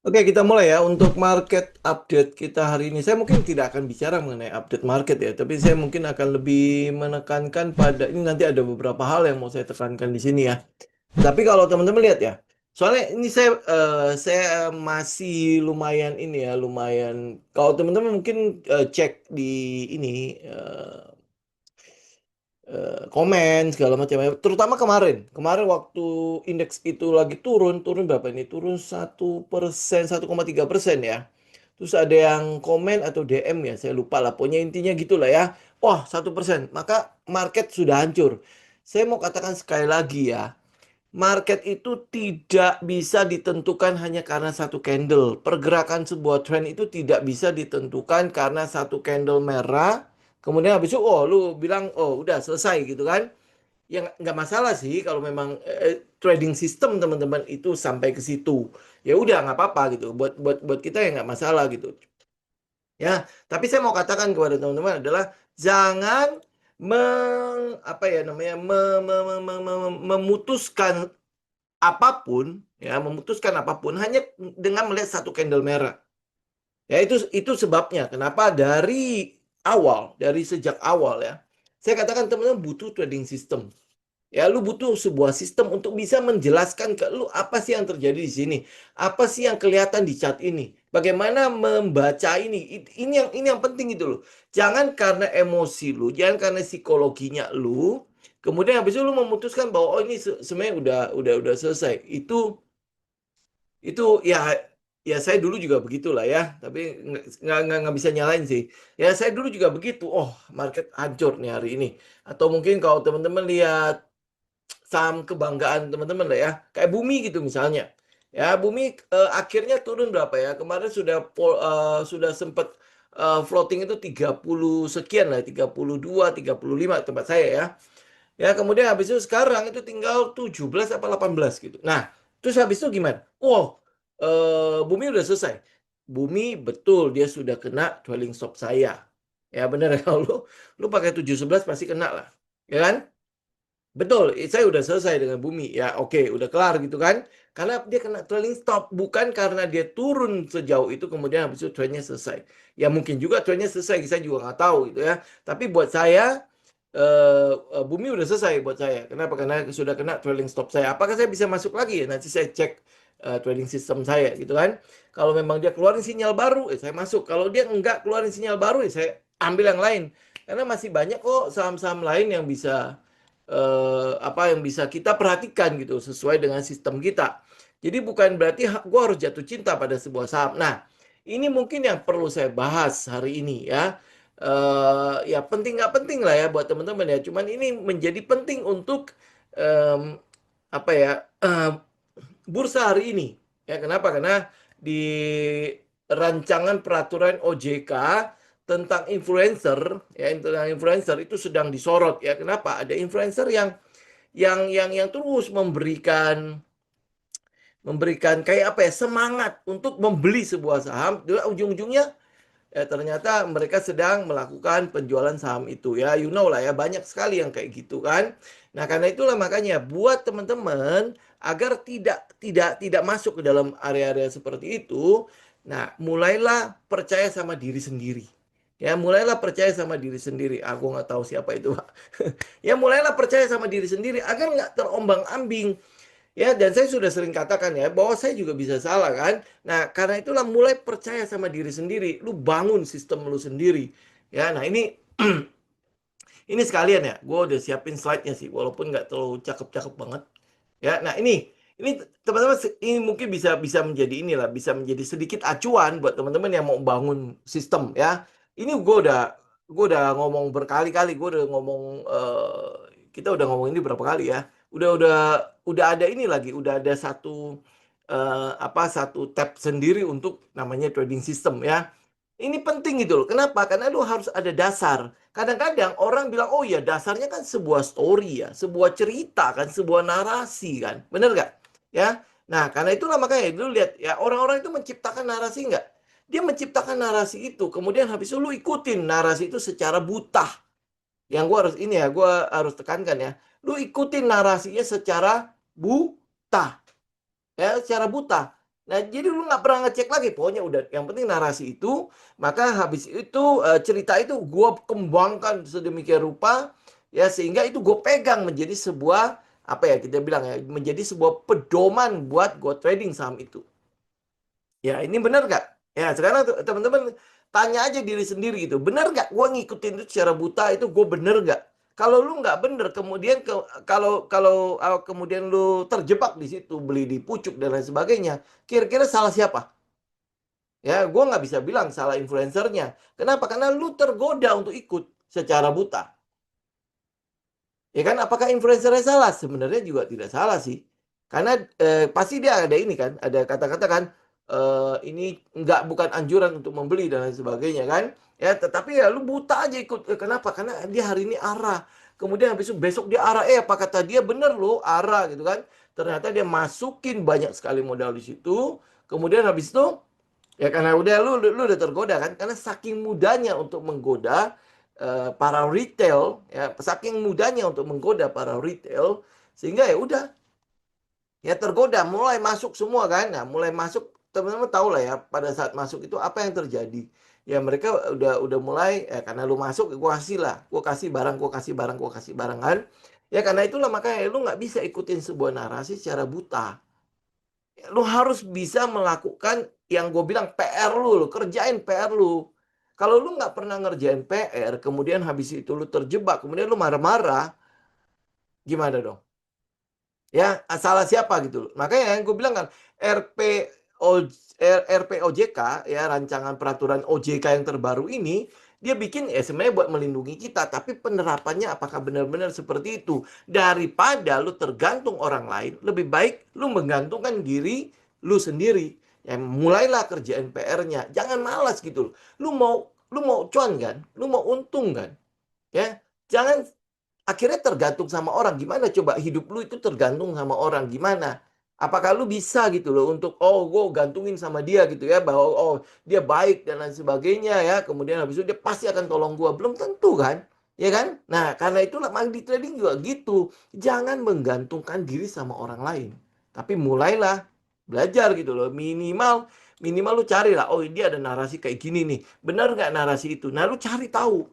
Oke, kita mulai ya untuk market update kita hari ini. Saya mungkin tidak akan bicara mengenai update market ya, tapi saya mungkin akan lebih menekankan pada ini nanti ada beberapa hal yang mau saya tekankan di sini ya. Tapi kalau teman-teman lihat ya, soalnya ini saya masih lumayan ini ya, lumayan. Kalau teman-teman mungkin cek di ini komen segala macam ya. Terutama kemarin waktu indeks itu lagi turun berapa ini? Turun 1%, 1,3% ya. Terus ada yang komen atau DM ya, saya lupa lah. Pokoknya intinya gitulah ya. Wah, 1%. Maka market sudah hancur. Saya mau katakan sekali lagi ya. Market itu tidak bisa ditentukan hanya karena satu candle. Pergerakan sebuah trend itu tidak bisa ditentukan karena satu candle merah. Kemudian habis itu, oh lu bilang, oh udah selesai gitu kan. Ya nggak masalah sih kalau memang trading system teman-teman itu sampai ke situ. Ya udah nggak apa-apa gitu. Buat kita ya nggak masalah gitu. Ya, tapi saya mau katakan kepada teman-teman adalah jangan apa ya namanya memutuskan apapun ya memutuskan apapun hanya dengan melihat satu candle merah. Ya itu sebabnya kenapa dari sejak awal ya. Saya katakan teman-teman butuh trading system. Ya, lu butuh sebuah sistem untuk bisa menjelaskan ke lu apa sih yang terjadi di sini. Apa sih yang kelihatan di chart ini. Bagaimana membaca ini. Ini yang penting itu loh. Jangan karena emosi lu, jangan karena psikologinya lu, kemudian habis itu lu memutuskan bahwa oh ini sebenarnya udah selesai. Itu ya ya saya dulu juga begitulah ya, tapi nggak bisa nyalain sih. Ya saya dulu juga begitu. Oh, market hancur nih hari ini. Atau mungkin kalau teman-teman lihat saham kebanggaan teman-teman lah ya, kayak Bumi gitu misalnya. Ya, Bumi akhirnya turun berapa ya? Kemarin sudah sempat floating itu 30 sekian lah, 32, 35 tempat saya ya. Ya, kemudian habis itu sekarang itu tinggal 17 apa 18 gitu. Nah, terus habis itu gimana? Wow, Bumi udah selesai. Bumi betul dia sudah kena trailing stop saya. Ya benar ya kalau lu pakai 711 pasti kena lah. Ya kan? Betul, saya udah selesai dengan Bumi. Ya, oke, udah kelar gitu kan. Karena dia kena trailing stop, bukan karena dia turun sejauh itu kemudian habis itu trennya selesai. Ya mungkin juga trennya selesai, saya juga nggak tahu gitu ya. Tapi buat saya, Bumi udah selesai buat saya. Kenapa? Karena sudah kena trailing stop saya. Apakah saya bisa masuk lagi ya? Nanti saya cek trading system saya gitu kan. Kalau memang dia keluarin sinyal baru, saya masuk. Kalau dia nggak keluarin sinyal baru, ya saya ambil yang lain. Karena masih banyak kok saham-saham lain yang bisa apa yang bisa kita perhatikan gitu sesuai dengan sistem kita. Jadi bukan berarti gue harus jatuh cinta pada sebuah saham. Nah, ini mungkin yang perlu saya bahas hari ini ya. Ya penting nggak penting lah ya buat teman-teman ya. Cuman ini menjadi penting untuk em, apa ya bursa hari ini. Ya kenapa? Karena di rancangan peraturan OJK tentang influencer ya tentang influencer itu sedang disorot ya. Kenapa? Ada influencer yang terus memberikan kayak apa ya semangat untuk membeli sebuah saham. Ujung-ujungnya ternyata mereka sedang melakukan penjualan saham itu ya. You know lah ya banyak sekali yang kayak gitu kan. Nah karena itulah makanya buat teman-teman agar tidak masuk ke dalam area-area seperti itu. Nah mulailah percaya sama diri sendiri. Ya mulailah percaya sama diri sendiri. Aku nggak tahu siapa itu, Pak. Ya mulailah percaya sama diri sendiri agar nggak terombang-ambing. Ya, dan saya sudah sering katakan ya, bahwa saya juga bisa salah kan. Nah, karena itulah mulai percaya sama diri sendiri. Lu bangun sistem lu sendiri. Ya, nah ini sekalian ya, gue udah siapin slide-nya sih, walaupun nggak terlalu cakep-cakep banget. Ya, nah ini teman-teman ini mungkin bisa bisa menjadi inilah, bisa menjadi sedikit acuan buat teman-teman yang mau bangun sistem ya. Ini gue udah ngomong berkali-kali, gue udah ngomong kita udah ngomong ini berapa kali ya. Udah ada ini lagi, udah ada satu tab sendiri untuk namanya trading system ya. Ini penting gitu loh. Kenapa? Karena lu harus ada dasar. Kadang-kadang orang bilang, oh ya dasarnya kan sebuah story ya, sebuah cerita kan, sebuah narasi kan. Bener nggak? Ya. Nah, karena itulah makanya dulu lihat ya orang-orang itu menciptakan narasi nggak? Dia menciptakan narasi itu, kemudian habis itu lu ikutin narasi itu secara buta. Yang gua harus ini ya, gua harus tekankan ya. Lu ikutin narasinya secara buta ya secara buta. Nah, jadi lu nggak pernah ngecek lagi. Pokoknya udah, yang penting narasi itu, maka habis itu cerita itu gue kembangkan sedemikian rupa, ya sehingga itu gue pegang menjadi sebuah, apa ya kita bilang ya, menjadi sebuah pedoman buat gue trading saham itu. Ya, ini benar nggak? Ya, sekarang teman-teman tanya aja diri sendiri gitu. Benar nggak gue ngikutin itu secara buta itu gue bener nggak? Kalau lu nggak bener, kemudian kalau kalau kemudian lu terjebak di situ, beli di pucuk dan lain sebagainya, kira-kira salah siapa? Ya, gue nggak bisa bilang salah influencernya. Kenapa? Karena lu tergoda untuk ikut secara buta. Ya kan, apakah influencernya salah? Sebenarnya juga tidak salah sih. Karena pasti dia ada ini kan, ada kata-kata kan, ini nggak bukan anjuran untuk membeli dan lain sebagainya kan. Ya, tetapi ya lu buta aja ikut. Kenapa? Karena dia hari ini arah. Kemudian habis itu besok dia arah. Apa kata dia bener loh arah gitu kan. Ternyata dia masukin banyak sekali modal di situ. Kemudian habis itu ya karena udah lu udah tergoda kan, karena saking mudahnya untuk menggoda para retail, ya saking mudahnya untuk menggoda para retail, sehingga ya udah ya tergoda, mulai masuk semua kan. Nah, mulai masuk, teman-teman tahu lah ya pada saat masuk itu apa yang terjadi. Ya mereka udah mulai ya, karena lu masuk gua kasih lah, gua kasih barang, gua kasih barang, gua kasih barang kan. Ya karena itulah makanya lu nggak bisa ikutin sebuah narasi secara buta. Lu harus bisa melakukan yang gue bilang PR lu kerjain PR lu. Kalau lu nggak pernah ngerjain PR, kemudian habis itu lu terjebak, kemudian lu marah-marah, gimana dong? Ya, salah siapa gitu loh. Makanya yang gue bilang kan, RPO, RPOJK, ya rancangan peraturan OJK yang terbaru ini, dia bikin ya sebenarnya buat melindungi kita, tapi penerapannya apakah benar-benar seperti itu? Daripada lu tergantung orang lain, lebih baik lu menggantungkan diri lu sendiri. Ya, mulailah kerjain PR-nya. Jangan malas gitu loh. Lu mau cuan kan? Lu mau untung kan? Ya, jangan akhirnya tergantung sama orang. Gimana coba hidup lu itu tergantung sama orang gimana? Apakah lu bisa gitu loh untuk gue gantungin sama dia gitu ya, bahwa dia baik dan lain sebagainya ya, kemudian habis itu dia pasti akan tolong gue, belum tentu kan, ya kan? Nah karena itulah di trading juga gitu, jangan menggantungkan diri sama orang lain, tapi mulailah belajar gitu loh, minimal minimal lu cari lah, oh dia ada narasi kayak gini nih, benar nggak narasi itu? Nah lu cari tahu.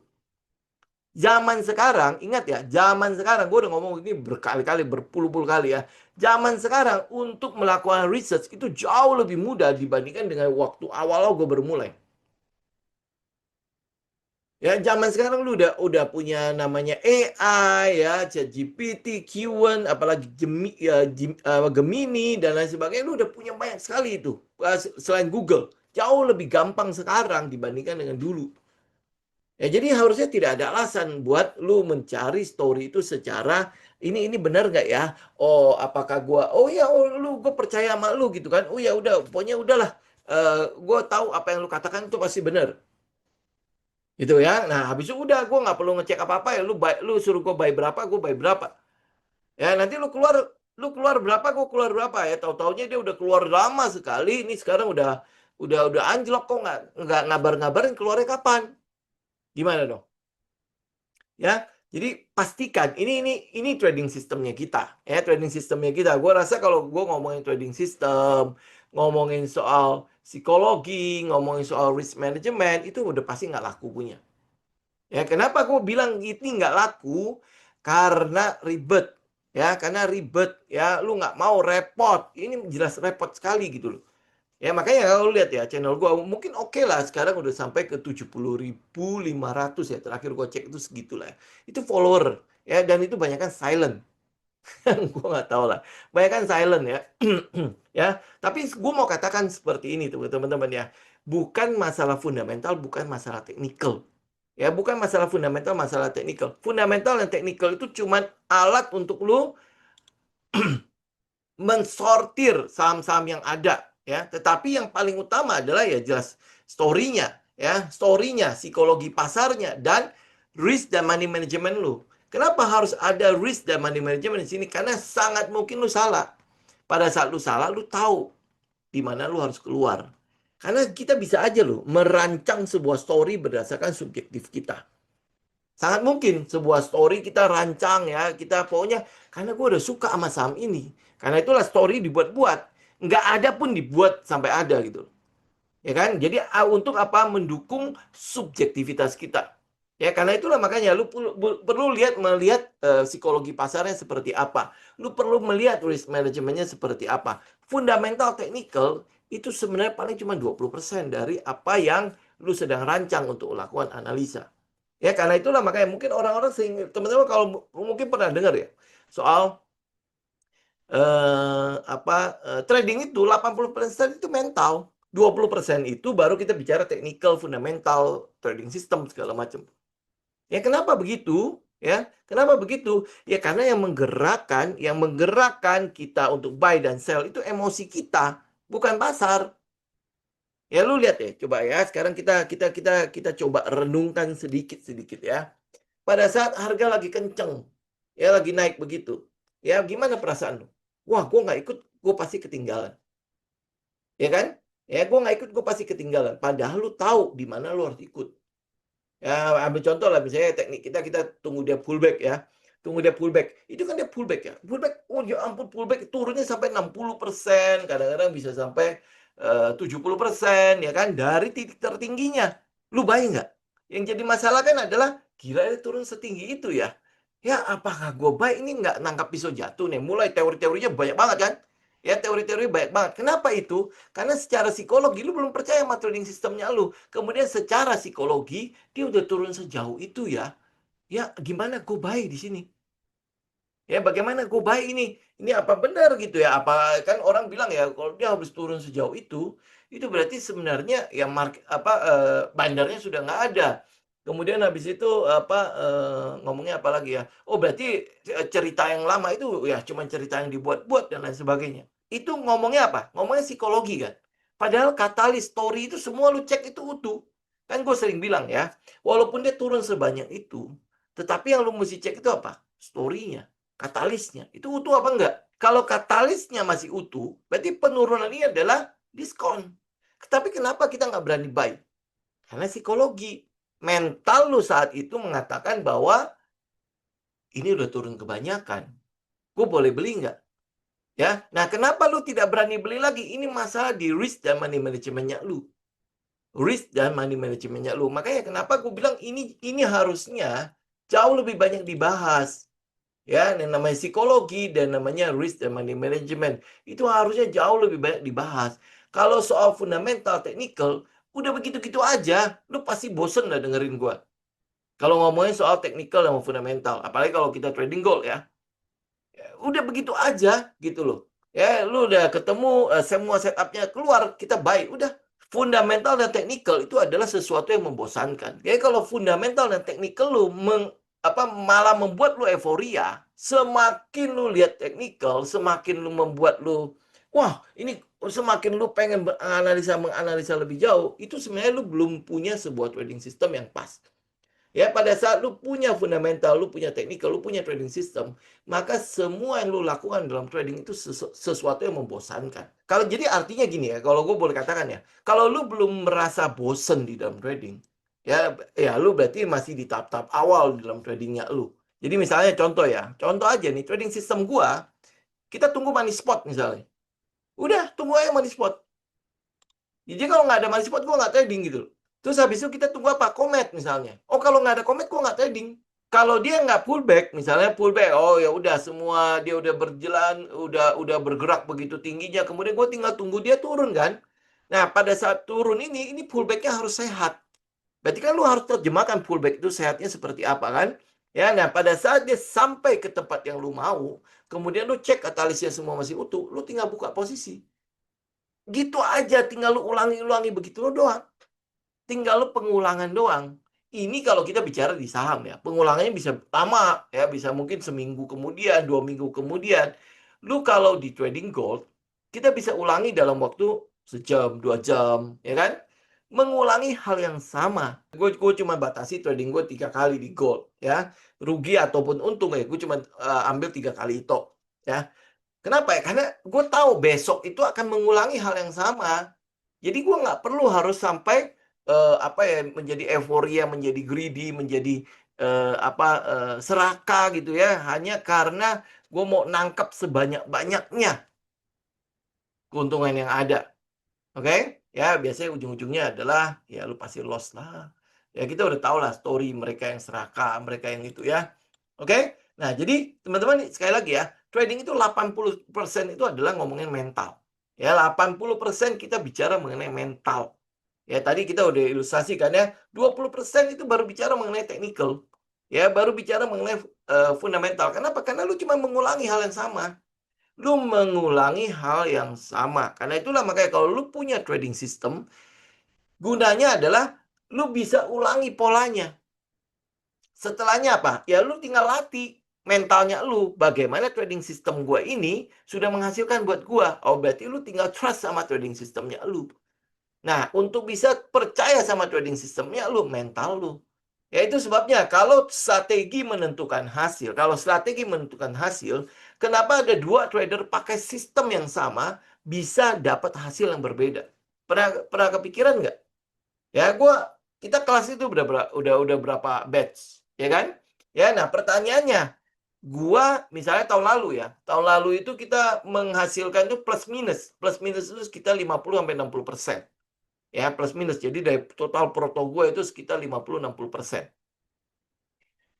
Zaman sekarang, ingat ya, zaman sekarang, gue udah ngomong ini berkali-kali, berpuluh-puluh kali ya. Zaman sekarang untuk melakukan research itu jauh lebih mudah dibandingkan dengan waktu awal gue bermulai. Ya, zaman sekarang lu udah punya namanya AI ya, ChatGPT, Qwen, apalagi Gemini dan lain sebagainya, lu udah punya banyak sekali itu. Selain Google, jauh lebih gampang sekarang dibandingkan dengan dulu. Ya, jadi harusnya tidak ada alasan buat lu mencari story itu secara ini benar nggak ya? Oh, apakah gua? Oh ya, oh lu gue percaya sama lu gitu kan? Oh ya udah, pokoknya udahlah. Gue tahu apa yang lu katakan itu pasti benar, gitu ya. Nah, habis itu udah, gue nggak perlu ngecek apa-apa ya. Lu suruh gue buy berapa, gue buy berapa. Ya nanti lu keluar berapa, gue keluar berapa ya. Tahu-taunya dia udah keluar lama sekali. Ini sekarang udah anjlok kok nggak ngabar-ngabarin keluarnya kapan? Gimana dong? Ya, jadi pastikan ini trading sistemnya kita, ya trading sistemnya kita. Gue rasa kalau gue ngomongin trading system, ngomongin soal psikologi, ngomongin soal risk management, itu udah pasti nggak laku punya. Ya, kenapa gue bilang ini nggak laku? Karena ribet, ya, karena ribet, ya, lu nggak mau repot. Ini jelas repot sekali gitu loh. Ya makanya kalau lihat ya channel gua mungkin oke lah sekarang udah sampai ke 70.500 ya. Terakhir gua cek itu segitulah. Itu follower ya, dan itu banyak kan silent. Gua nggak tahu lah. Banyak kan silent ya. Ya, tapi gua mau katakan seperti ini tuh teman-teman ya. Bukan masalah fundamental, bukan masalah teknikal. Ya, bukan masalah fundamental, masalah teknikal. Fundamental dan teknikal itu cuman alat untuk lu mensortir saham-saham yang ada ya, tetapi yang paling utama adalah ya jelas story-nya ya, story-nya, psikologi pasarnya dan risk dan money management lu. Kenapa harus ada risk dan money management di sini? Karena sangat mungkin lu salah. Pada saat lu salah, lu tahu di mana lu harus keluar. Karena kita bisa aja loh merancang sebuah story berdasarkan subjektif kita. Sangat mungkin sebuah story kita rancang ya, kita pokoknya karena gue udah suka sama saham ini. Karena itulah story dibuat-buat. Nggak ada pun dibuat sampai ada gitu. Ya kan? Jadi untuk apa? Mendukung subjektivitas kita. Ya, karena itulah makanya lu perlu melihat psikologi pasarnya seperti apa. Lu perlu melihat risk manajemennya seperti apa. Fundamental technical itu sebenarnya paling cuma 20% dari apa yang lu sedang rancang untuk lakukan analisa. Ya, karena itulah makanya mungkin orang-orang teman-teman kalau mungkin pernah dengar ya soal trading itu 80% itu mental. 20% itu baru kita bicara technical, fundamental, trading system segala macam. Ya kenapa begitu? Ya, kenapa begitu? Ya karena yang menggerakkan kita untuk buy dan sell itu emosi kita, bukan pasar. Ya lu lihat ya, coba ya. Sekarang kita coba renungkan sedikit-sedikit ya. Pada saat harga lagi kenceng, ya lagi naik begitu. Ya gimana perasaan lu? Wah, gue nggak ikut, gue pasti ketinggalan. Ya kan? Ya, gue nggak ikut, gue pasti ketinggalan. Padahal lu tahu di mana lu harus ikut. Ya, ambil contoh lah, misalnya teknik kita tunggu dia pullback ya. Tunggu dia pullback. Itu kan dia pullback ya. Pullback, oh ya ampun, pullback turunnya sampai 60%, kadang-kadang bisa sampai 70% ya kan dari titik tertingginya. Lu bayang nggak? Yang jadi masalah kan adalah gila dia turun setinggi itu ya. Ya apakah gue baik ini nggak nangkap pisau jatuh nih? Mulai teori-teorinya banyak banget kan? Ya teori-teori banyak banget. Kenapa itu? Karena secara psikologi lu belum percaya sama trading sistemnya lu. Kemudian secara psikologi dia udah turun sejauh itu ya. Ya gimana gue baik di sini? Ya bagaimana gue baik ini? Ini apa benar gitu ya? Apa kan orang bilang ya kalau dia habis turun sejauh itu berarti sebenarnya ya bandarnya sudah nggak ada. Kemudian habis itu ngomongnya apa lagi ya? Oh berarti cerita yang lama itu ya cuma cerita yang dibuat-buat dan lain sebagainya. Itu ngomongnya apa? Ngomongnya psikologi kan. Padahal katalis story itu semua lu cek itu utuh. Kan gue sering bilang ya, walaupun dia turun sebanyak itu, tetapi yang lu mesti cek itu apa? Story-nya, katalisnya. Itu utuh apa enggak? Kalau katalisnya masih utuh, berarti penurunan ini adalah diskon. Tapi kenapa kita nggak berani buy? Karena psikologi. Mental lu saat itu mengatakan bahwa ini udah turun kebanyakan. Gue boleh beli nggak? Ya, nah kenapa lu tidak berani beli lagi? Ini masalah di risk dan money manajemennya lu. Risk dan money manajemennya lu. Makanya kenapa gue bilang ini harusnya jauh lebih banyak dibahas. Ya, yang namanya psikologi dan namanya risk dan money management. Itu harusnya jauh lebih banyak dibahas. Kalau soal fundamental, technical, udah begitu-gitu aja. Lu pasti bosen lah dengerin gue. Kalau ngomongin soal technical dan fundamental. Apalagi kalau kita trading gold ya. Udah begitu aja gitu loh. Ya, lu udah ketemu semua setupnya keluar, kita buy, udah. Fundamental dan technical itu adalah sesuatu yang membosankan. Jadi kalau fundamental dan technical lu malah membuat lu euforia, semakin lu lihat technical, semakin lu membuat lu wah, ini semakin lu pengen menganalisa lebih jauh, itu sebenarnya lu belum punya sebuah trading system yang pas. Ya, pada saat lu punya fundamental, lu punya technical, lu punya trading system, maka semua yang lu lakukan dalam trading itu sesuatu yang membosankan. Kalau jadi artinya gini ya, kalau gue boleh katakan ya, kalau lu belum merasa bosen di dalam trading, ya lu berarti masih di tahap-tahap awal di dalam tradingnya lu. Jadi misalnya contoh aja nih, trading system gua, kita tunggu money spot misalnya. Udah, tunggu aja money spot. Jadi kalau nggak ada money spot, gua nggak trading gitu loh. Terus habis itu kita tunggu apa? Komet misalnya. Oh kalau nggak ada komet, gua nggak trading. Kalau dia nggak pullback, misalnya pullback, oh ya udah semua dia udah berjalan, udah bergerak begitu tingginya, kemudian gue tinggal tunggu dia turun kan. Nah pada saat turun ini pullbacknya harus sehat. Berarti kan lu harus terjemahkan pullback itu sehatnya seperti apa kan? Ya, nah pada saat dia sampai ke tempat yang lu mau, kemudian lu cek katalisnya semua masih utuh, lu tinggal buka posisi. Gitu aja, tinggal lu ulangi-ulangi begitu doang. Tinggal lu pengulangan doang. Ini kalau kita bicara di saham ya, pengulangannya bisa lama ya, bisa mungkin seminggu kemudian, 2 minggu kemudian. Lu kalau di trading gold, kita bisa ulangi dalam waktu sejam, 2 jam, ya kan? Mengulangi hal yang sama. Gue cuma batasi trading gue 3 kali di gold, ya. Rugi ataupun untung ya, gue cuma ambil 3 kali itu, ya. Kenapa ya? Karena gue tahu besok itu akan mengulangi hal yang sama. Jadi gue nggak perlu harus sampai menjadi euforia, menjadi greedy, menjadi serakah gitu ya, hanya karena gue mau nangkap sebanyak-banyaknya. keuntungan yang ada. Oke? Ya, biasanya ujung-ujungnya adalah ya lu pasti loss lah. Ya kita udah tahu lah story mereka yang serakah, mereka yang itu ya. Oke? Nah, jadi teman-teman sekali lagi ya, trading itu 80% itu adalah ngomongin mental. Ya, 80% kita bicara mengenai mental. Ya, tadi kita udah ilustrasikan ya, 20% itu baru bicara mengenai technical. Ya, baru bicara mengenai fundamental. Kenapa? Karena lu cuma mengulangi hal yang sama. Lu mengulangi hal yang sama. Karena itulah makanya kalau lu punya trading system, gunanya adalah lu bisa ulangi polanya. Setelahnya apa? Ya lu tinggal latih mentalnya lu. Bagaimana trading system gua ini sudah menghasilkan buat gua. Oh, berarti lu tinggal trust sama trading systemnya lu. Nah, untuk bisa percaya sama trading systemnya lu, mental lu. Ya itu sebabnya kalau strategi menentukan hasil, kenapa ada dua trader pakai sistem yang sama bisa dapat hasil yang berbeda? Pernah kepikiran nggak? Ya, kita kelas itu udah berapa batch, ya kan? Ya, nah pertanyaannya, misalnya tahun lalu itu kita menghasilkan itu plus minus itu sekitar 50 sampai 60%. Ya, plus minus. Jadi dari total proto gue itu sekitar 50-60%.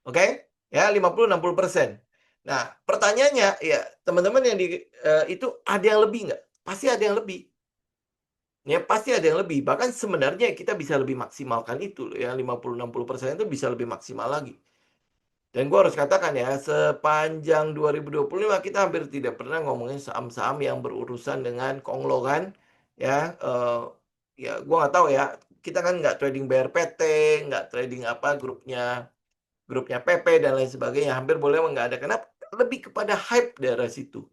Oke? Ya, 50-60%. Nah, pertanyaannya, ya teman-teman yang itu ada yang lebih nggak? Pasti ada yang lebih. Ya, pasti ada yang lebih. Bahkan sebenarnya kita bisa lebih maksimalkan itu. Ya, 50-60% itu bisa lebih maksimal lagi. Dan gue harus katakan ya, sepanjang 2025 kita hampir tidak pernah ngomongin saham-saham yang berurusan dengan konglomerat. Ya, ya gue nggak tahu ya. Kita kan nggak trading BRPT, nggak trading apa grupnya PP dan lain sebagainya. Hampir boleh nggak ada. Kenapa? Lebih kepada hype dari situ.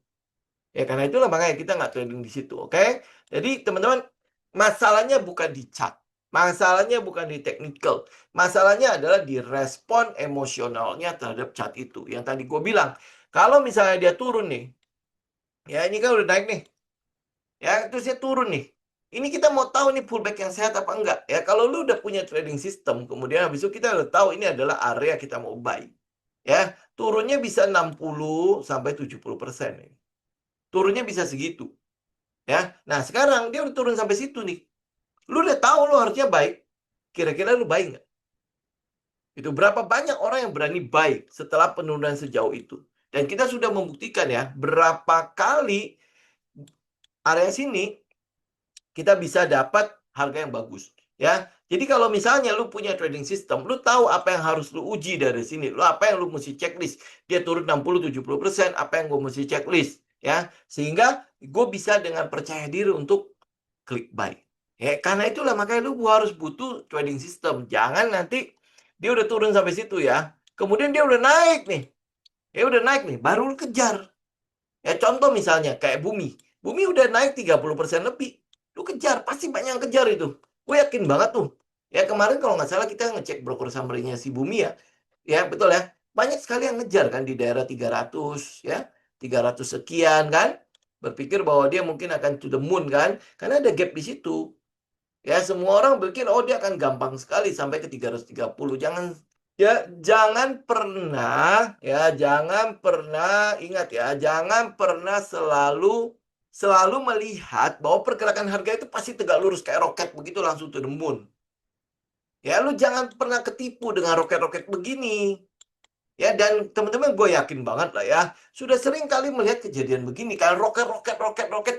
Ya karena itulah makanya kita nggak trading di situ. Oke? Jadi teman-teman, masalahnya bukan di chart. Masalahnya bukan di technical. Masalahnya adalah di respon emosionalnya terhadap chart itu. Yang tadi gue bilang, kalau misalnya dia turun nih, ya ini kan udah naik nih, ya terus dia turun nih. Ini kita mau tahu nih pullback yang sehat apa enggak. Ya kalau lu udah punya trading system, kemudian habis itu kita udah tahu ini adalah area kita mau buy. Ya, turunnya bisa 60 sampai 70%. Turunnya bisa segitu. Ya, nah sekarang dia udah turun sampai situ nih. Lu udah tahu lu harusnya buy. Kira-kira lu buy nggak? Itu berapa banyak orang yang berani buy setelah penurunan sejauh itu. Dan kita sudah membuktikan ya, berapa kali area sini kita bisa dapat harga yang bagus. Ya, jadi kalau misalnya lu punya trading system, lu tahu apa yang harus lu uji dari sini. Lu apa yang lu mesti checklist. Dia turun 60-70%, apa yang gue mesti checklist. Ya, sehingga gue bisa dengan percaya diri untuk klik buy. Ya, karena itulah makanya lu harus butuh trading system. Jangan nanti dia udah turun sampai situ ya. Kemudian dia udah naik nih. Ya udah naik nih, baru lu kejar. Ya contoh misalnya kayak Bumi. Bumi udah naik 30% lebih. Lu kejar, pasti banyak yang kejar itu. Gue yakin banget tuh. Ya kemarin kalau nggak salah kita ngecek broker summary-nya si Bumi ya. Ya betul ya. Banyak sekali yang ngejar kan di daerah 300 ya. 300 sekian kan. Berpikir bahwa dia mungkin akan to the moon kan. Karena ada gap di situ. Ya semua orang berpikir oh dia akan gampang sekali sampai ke 330. Jangan pernah ingat ya, jangan pernah selalu melihat bahwa pergerakan harga itu pasti tegak lurus kayak roket begitu langsung to the moon. Ya, lu jangan pernah ketipu dengan roket-roket begini. Ya, dan teman-teman gue yakin banget lah ya, sudah sering kali melihat kejadian begini, kan roket,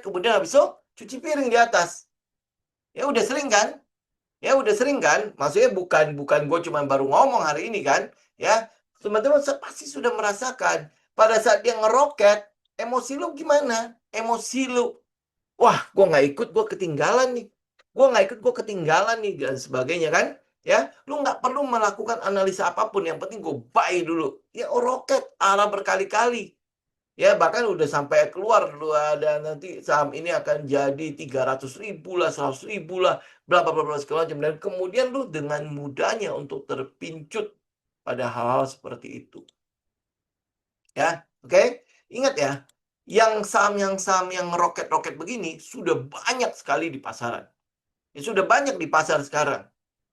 kemudian habis itu cuci piring di atas. Ya udah sering kan? Ya udah sering kan? Maksudnya bukan gue cuma baru ngomong hari ini kan? Ya, teman-teman pasti sudah merasakan pada saat dia ngeroket, emosi lu gimana? Emosi lu, wah, gue nggak ikut, gue ketinggalan nih. Gue nggak ikut, gue ketinggalan nih dan sebagainya kan? Ya, lu nggak perlu melakukan analisa apapun. Yang penting gue buy dulu. Ya, roket arah berkali-kali. Ya, bahkan udah sampai keluar lu ada nanti saham ini akan jadi 300.000 lah, 100.000 lah, bla bla bla segala macam. Dan kemudian lu dengan mudahnya untuk terpincut pada hal-hal seperti itu. Ya, oke? Ingat ya, yang saham yang roket-roket begini sudah banyak sekali di pasaran. Ya, sudah banyak di pasar sekarang.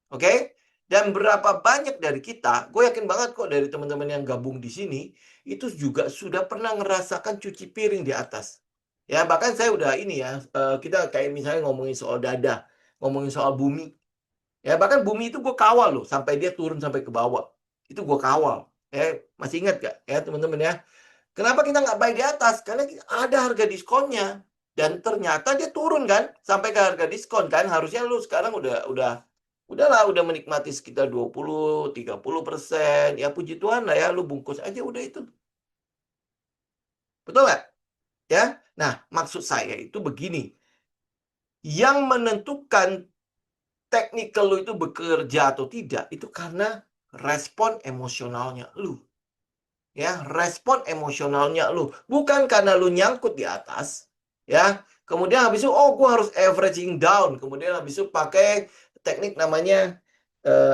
Oke? Dan berapa banyak dari kita, gue yakin banget kok dari teman-teman yang gabung di sini, itu juga sudah pernah ngerasakan cuci piring di atas. Ya, bahkan saya udah ini ya, kita kayak misalnya ngomongin soal dada, ngomongin soal bumi. Ya, bahkan bumi itu gue kawal loh, sampai dia turun sampai ke bawah. Itu gue kawal. Ya, masih ingat gak ya teman-teman ya? Kenapa kita nggak buy di atas? Karena ada harga diskonnya. Dan ternyata dia turun kan, sampai ke harga diskon kan. Harusnya lu sekarang udahlah, udah menikmati sekitar 20-30%. Ya puji Tuhan lah ya, lu bungkus aja udah itu. Betul nggak? Ya. Nah, maksud saya itu begini. Yang menentukan teknikal lu itu bekerja atau tidak, itu karena respon emosionalnya lu. Ya, respon emosionalnya lu. Bukan karena lu nyangkut di atas. Ya, kemudian habis itu, oh gua harus averaging down. Kemudian habis itu pakai teknik namanya,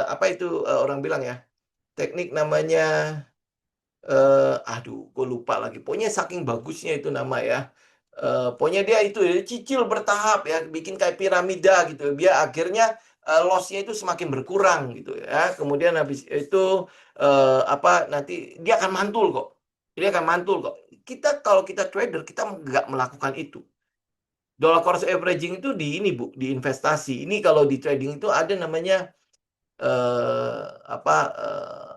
apa itu orang bilang ya, teknik namanya, aduh, gue lupa lagi. Pokoknya saking bagusnya itu nama ya. Pokoknya dia itu ya, cicil bertahap ya, bikin kayak piramida gitu. Biar akhirnya loss-nya itu semakin berkurang gitu ya. Kemudian habis itu apa nanti dia akan mantul kok. Dia akan mantul kok. Kalau kita trader kita nggak melakukan itu. Dollar cost averaging itu di ini Bu, di investasi. Ini kalau di trading itu ada namanya eh apa eh,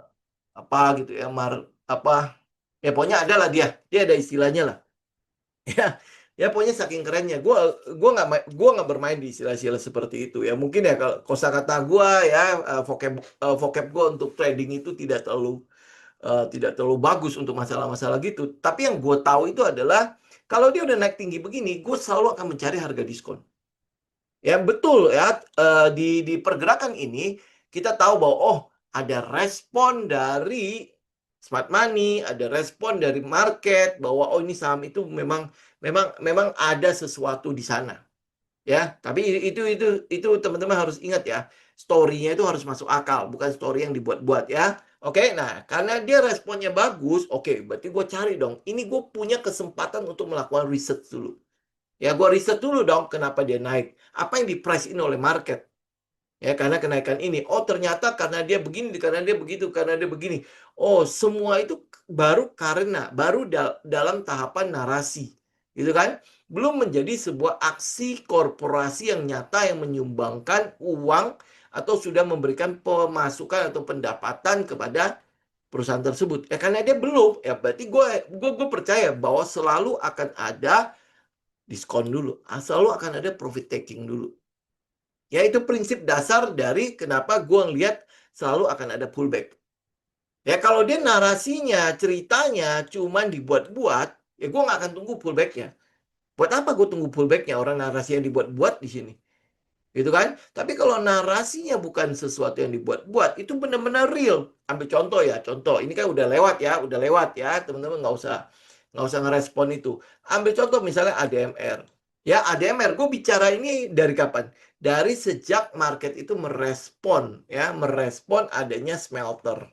apa gitu ya, apa ya pokoknya ada lah dia ada istilahnya lah. Ya, ya pokoknya saking kerennya. Gua nggak bermain di istilah-istilah seperti itu ya. Mungkin ya kalau kosakata gua ya, vocab gua untuk trading itu tidak terlalu bagus untuk masalah-masalah gitu. Tapi yang gue tahu itu adalah kalau dia udah naik tinggi begini, gue selalu akan mencari harga diskon. Ya betul ya, di pergerakan ini kita tahu bahwa oh ada respon dari smart money, ada respon dari market bahwa oh ini saham itu memang memang memang ada sesuatu di sana. Ya, tapi itu teman-teman harus ingat ya, story-nya itu harus masuk akal, bukan story yang dibuat-buat ya. Oke, nah karena dia responnya bagus, oke, berarti gue cari dong. Ini gue punya kesempatan untuk melakukan riset dulu. Ya, gue riset dulu dong kenapa dia naik. Apa yang di price in oleh market. Ya, karena kenaikan ini. Oh, ternyata karena dia begini, karena dia begitu, karena dia begini. Oh, semua itu baru dalam tahapan narasi. Gitu kan? Belum menjadi sebuah aksi korporasi yang nyata yang menyumbangkan uang atau sudah memberikan pemasukan atau pendapatan kepada perusahaan tersebut. Ya, karena dia belum, ya berarti gue percaya bahwa selalu akan ada diskon dulu. Selalu akan ada profit taking dulu. Ya itu prinsip dasar dari kenapa gue ngeliat selalu akan ada pullback. Ya kalau dia narasinya, ceritanya cuman dibuat-buat, ya gue nggak akan tunggu pullbacknya. Buat apa gue tunggu pullbacknya orang narasi yang dibuat-buat di sini? Gitu kan? Tapi kalau narasinya bukan sesuatu yang dibuat-buat, itu benar-benar real. Ambil contoh ya, contoh. Ini kan udah lewat ya, teman-teman nggak usah ngerespon itu. Ambil contoh misalnya ADMR. Ya, ADMR, gue bicara ini dari kapan? Dari sejak market itu merespon adanya smelter.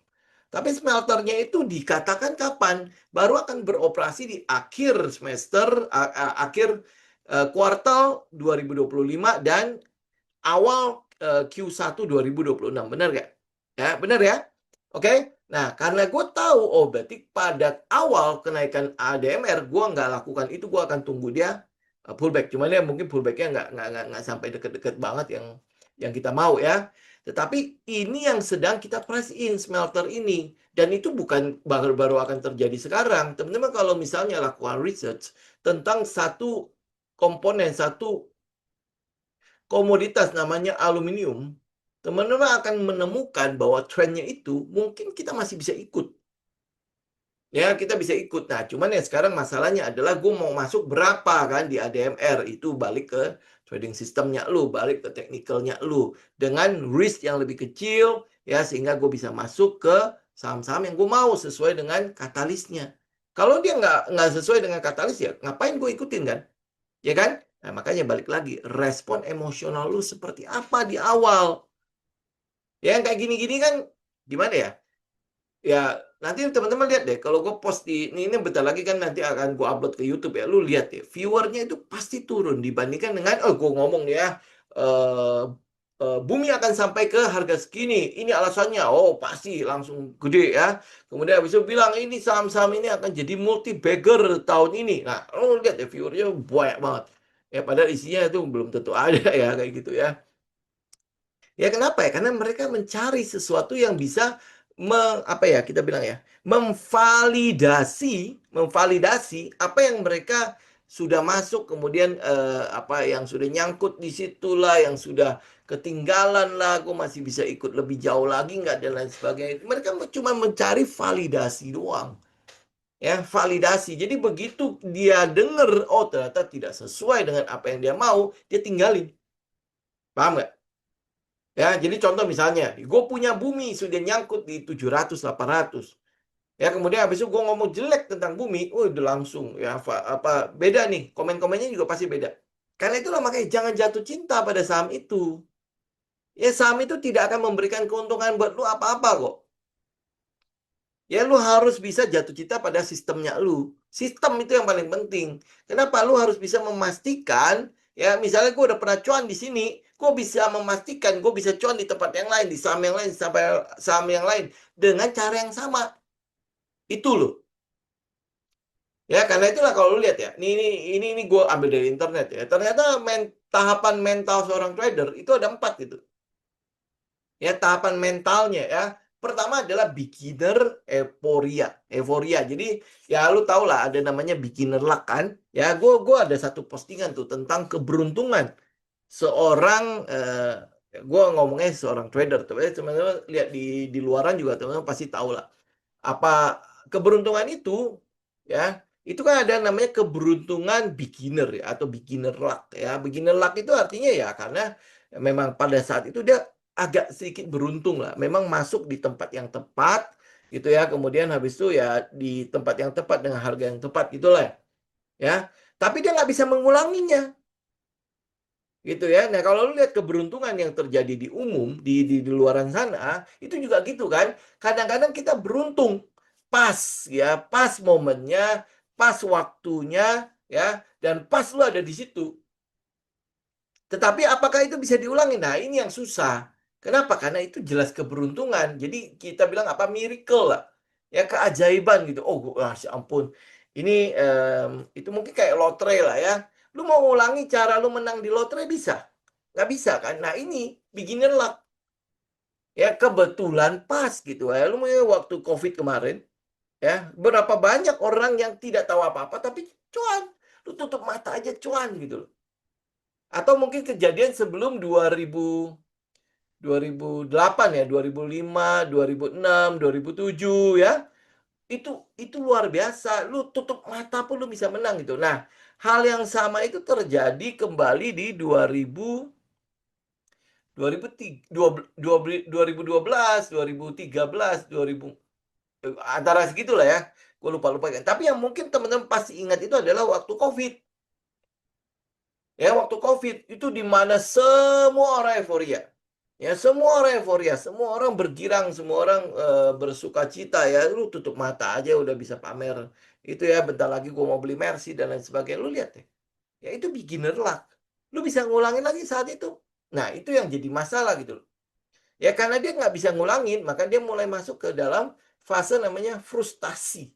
Tapi smelternya itu dikatakan kapan? Baru akan beroperasi di akhir semester, akhir kuartal 2025 dan awal Q1 2026. Benar nggak? Ya, benar ya? Oke. Nah, karena gue tahu, oh berarti pada awal kenaikan ADMR, gue nggak lakukan itu, gue akan tunggu dia pullback. Cuman ya mungkin pullbacknya nggak sampai deket-deket banget yang kita mau ya. Tetapi ini yang sedang kita press in smelter ini. Dan itu bukan baru-baru akan terjadi sekarang. Teman-teman kalau misalnya lakukan research tentang satu komponen, satu komoditas namanya aluminium, teman-teman akan menemukan bahwa trennya itu mungkin kita masih bisa ikut. Ya, kita bisa ikut. Nah, cuman ya sekarang masalahnya adalah gue mau masuk berapa kan di ADMR. Itu balik ke trading sistemnya lu, balik ke teknikalnya lu. Dengan risk yang lebih kecil, ya sehingga gue bisa masuk ke saham-saham yang gue mau sesuai dengan katalisnya. Kalau dia nggak sesuai dengan katalis ya ngapain gue ikutin kan? Ya kan? Nah, makanya balik lagi, respon emosional lu seperti apa di awal? Ya, yang kayak gini-gini kan gimana ya? Ya, nanti teman-teman lihat deh, kalau gue post ini bentar lagi kan nanti akan gue upload ke YouTube ya. Lu lihat deh, viewernya itu pasti turun dibandingkan dengan, oh gue ngomong ya, eh, bumi akan sampai ke harga segini. Ini alasannya. Oh, pasti langsung gede ya. Kemudian habis itu bilang ini saham-saham ini akan jadi multi bagger tahun ini. Nah, lo lihat ya viewernya banyak banget. Ya padahal isinya itu belum tentu ada ya kayak gitu ya. Ya kenapa ya? Karena mereka mencari sesuatu yang bisa apa ya kita bilang ya, memvalidasi apa yang mereka sudah masuk, kemudian apa yang sudah nyangkut di situlah, yang sudah ketinggalan lah, gue masih bisa ikut lebih jauh lagi nggak dan lain sebagainya. Mereka cuma mencari validasi doang. Ya, validasi. Jadi begitu dia dengar, oh ternyata tidak sesuai dengan apa yang dia mau, dia tinggalin. Paham nggak? Ya, jadi contoh misalnya, gue punya bumi sudah nyangkut di 700, 800. Ya, kemudian habis itu gue ngomong jelek tentang bumi, udah langsung ya apa beda nih, komen-komennya juga pasti beda. Karena itulah makanya jangan jatuh cinta pada saham itu. Ya, saham itu tidak akan memberikan keuntungan buat lu apa-apa kok. Ya, lu harus bisa jatuh cinta pada sistemnya lu. Sistem itu yang paling penting. Kenapa? Lu harus bisa memastikan, ya misalnya gue udah pernah cuan di sini, gue bisa memastikan gue bisa cuan di tempat yang lain, di saham yang lain, sampai saham yang lain dengan cara yang sama. Itu loh. Ya, karena itulah kalau lu lihat ya, ini gue ambil dari internet ya. Ternyata tahapan mental seorang trader itu ada 4 gitu. Ya, tahapan mentalnya ya. Pertama adalah beginner euforia. Euforia. Jadi ya lu tau lah ada namanya beginner luck kan. Ya, gue ada satu postingan tuh tentang keberuntungan seorang gue ngomongnya seorang trader. Teman-teman lihat di luaran juga teman-teman pasti tahu lah. Apa keberuntungan itu ya, itu kan ada namanya keberuntungan beginner ya atau beginner luck ya. Beginner luck itu artinya ya karena memang pada saat itu dia agak sedikit beruntung lah. Memang masuk di tempat yang tepat gitu ya. Kemudian habis itu ya di tempat yang tepat dengan harga yang tepat gitulah ya. Tapi dia nggak bisa mengulanginya gitu ya. Nah, kalau lu lihat keberuntungan yang terjadi di umum di luaran sana, itu juga gitu kan. Kadang-kadang kita beruntung pas ya, pas momennya, pas waktunya ya, dan pas lu ada di situ. Tetapi apakah itu bisa diulangi? Nah, ini yang susah. Kenapa? Karena itu jelas keberuntungan. Jadi kita bilang apa miracle lah. Ya keajaiban gitu. Oh, ya ampun. Ini itu mungkin kayak lotre lah ya. Lu mau ulangi cara lu menang di lotre bisa? Nggak bisa kan? Nah, ini beginner luck. Ya kebetulan pas gitu ya. Lu mau waktu COVID kemarin ya, berapa banyak orang yang tidak tahu apa-apa tapi cuan. Lu tutup mata aja cuan gitu loh. Atau mungkin kejadian sebelum 2008 ya, 2005, 2006, 2007 ya. Itu luar biasa. Lu tutup mata pun lu bisa menang gitu. Nah, hal yang sama itu terjadi kembali di 2012, 2013, 2000 antara segitulah ya. Gue lupa-lupa kan. Tapi yang mungkin teman-teman pasti ingat itu adalah waktu COVID. Ya, waktu COVID itu di mana semua orang euforia. Ya, semua orang euforia, semua orang bergirang, semua orang bersuka cita ya. Lu tutup mata aja udah bisa pamer. Itu ya, bentar lagi gua mau beli Mercy dan lain sebagainya. Lu lihat deh. Ya itu beginner luck. Lu bisa ngulangin lagi saat itu. Nah, itu yang jadi masalah gitu loh. Ya karena dia nggak bisa ngulangin, maka dia mulai masuk ke dalam fase namanya frustasi.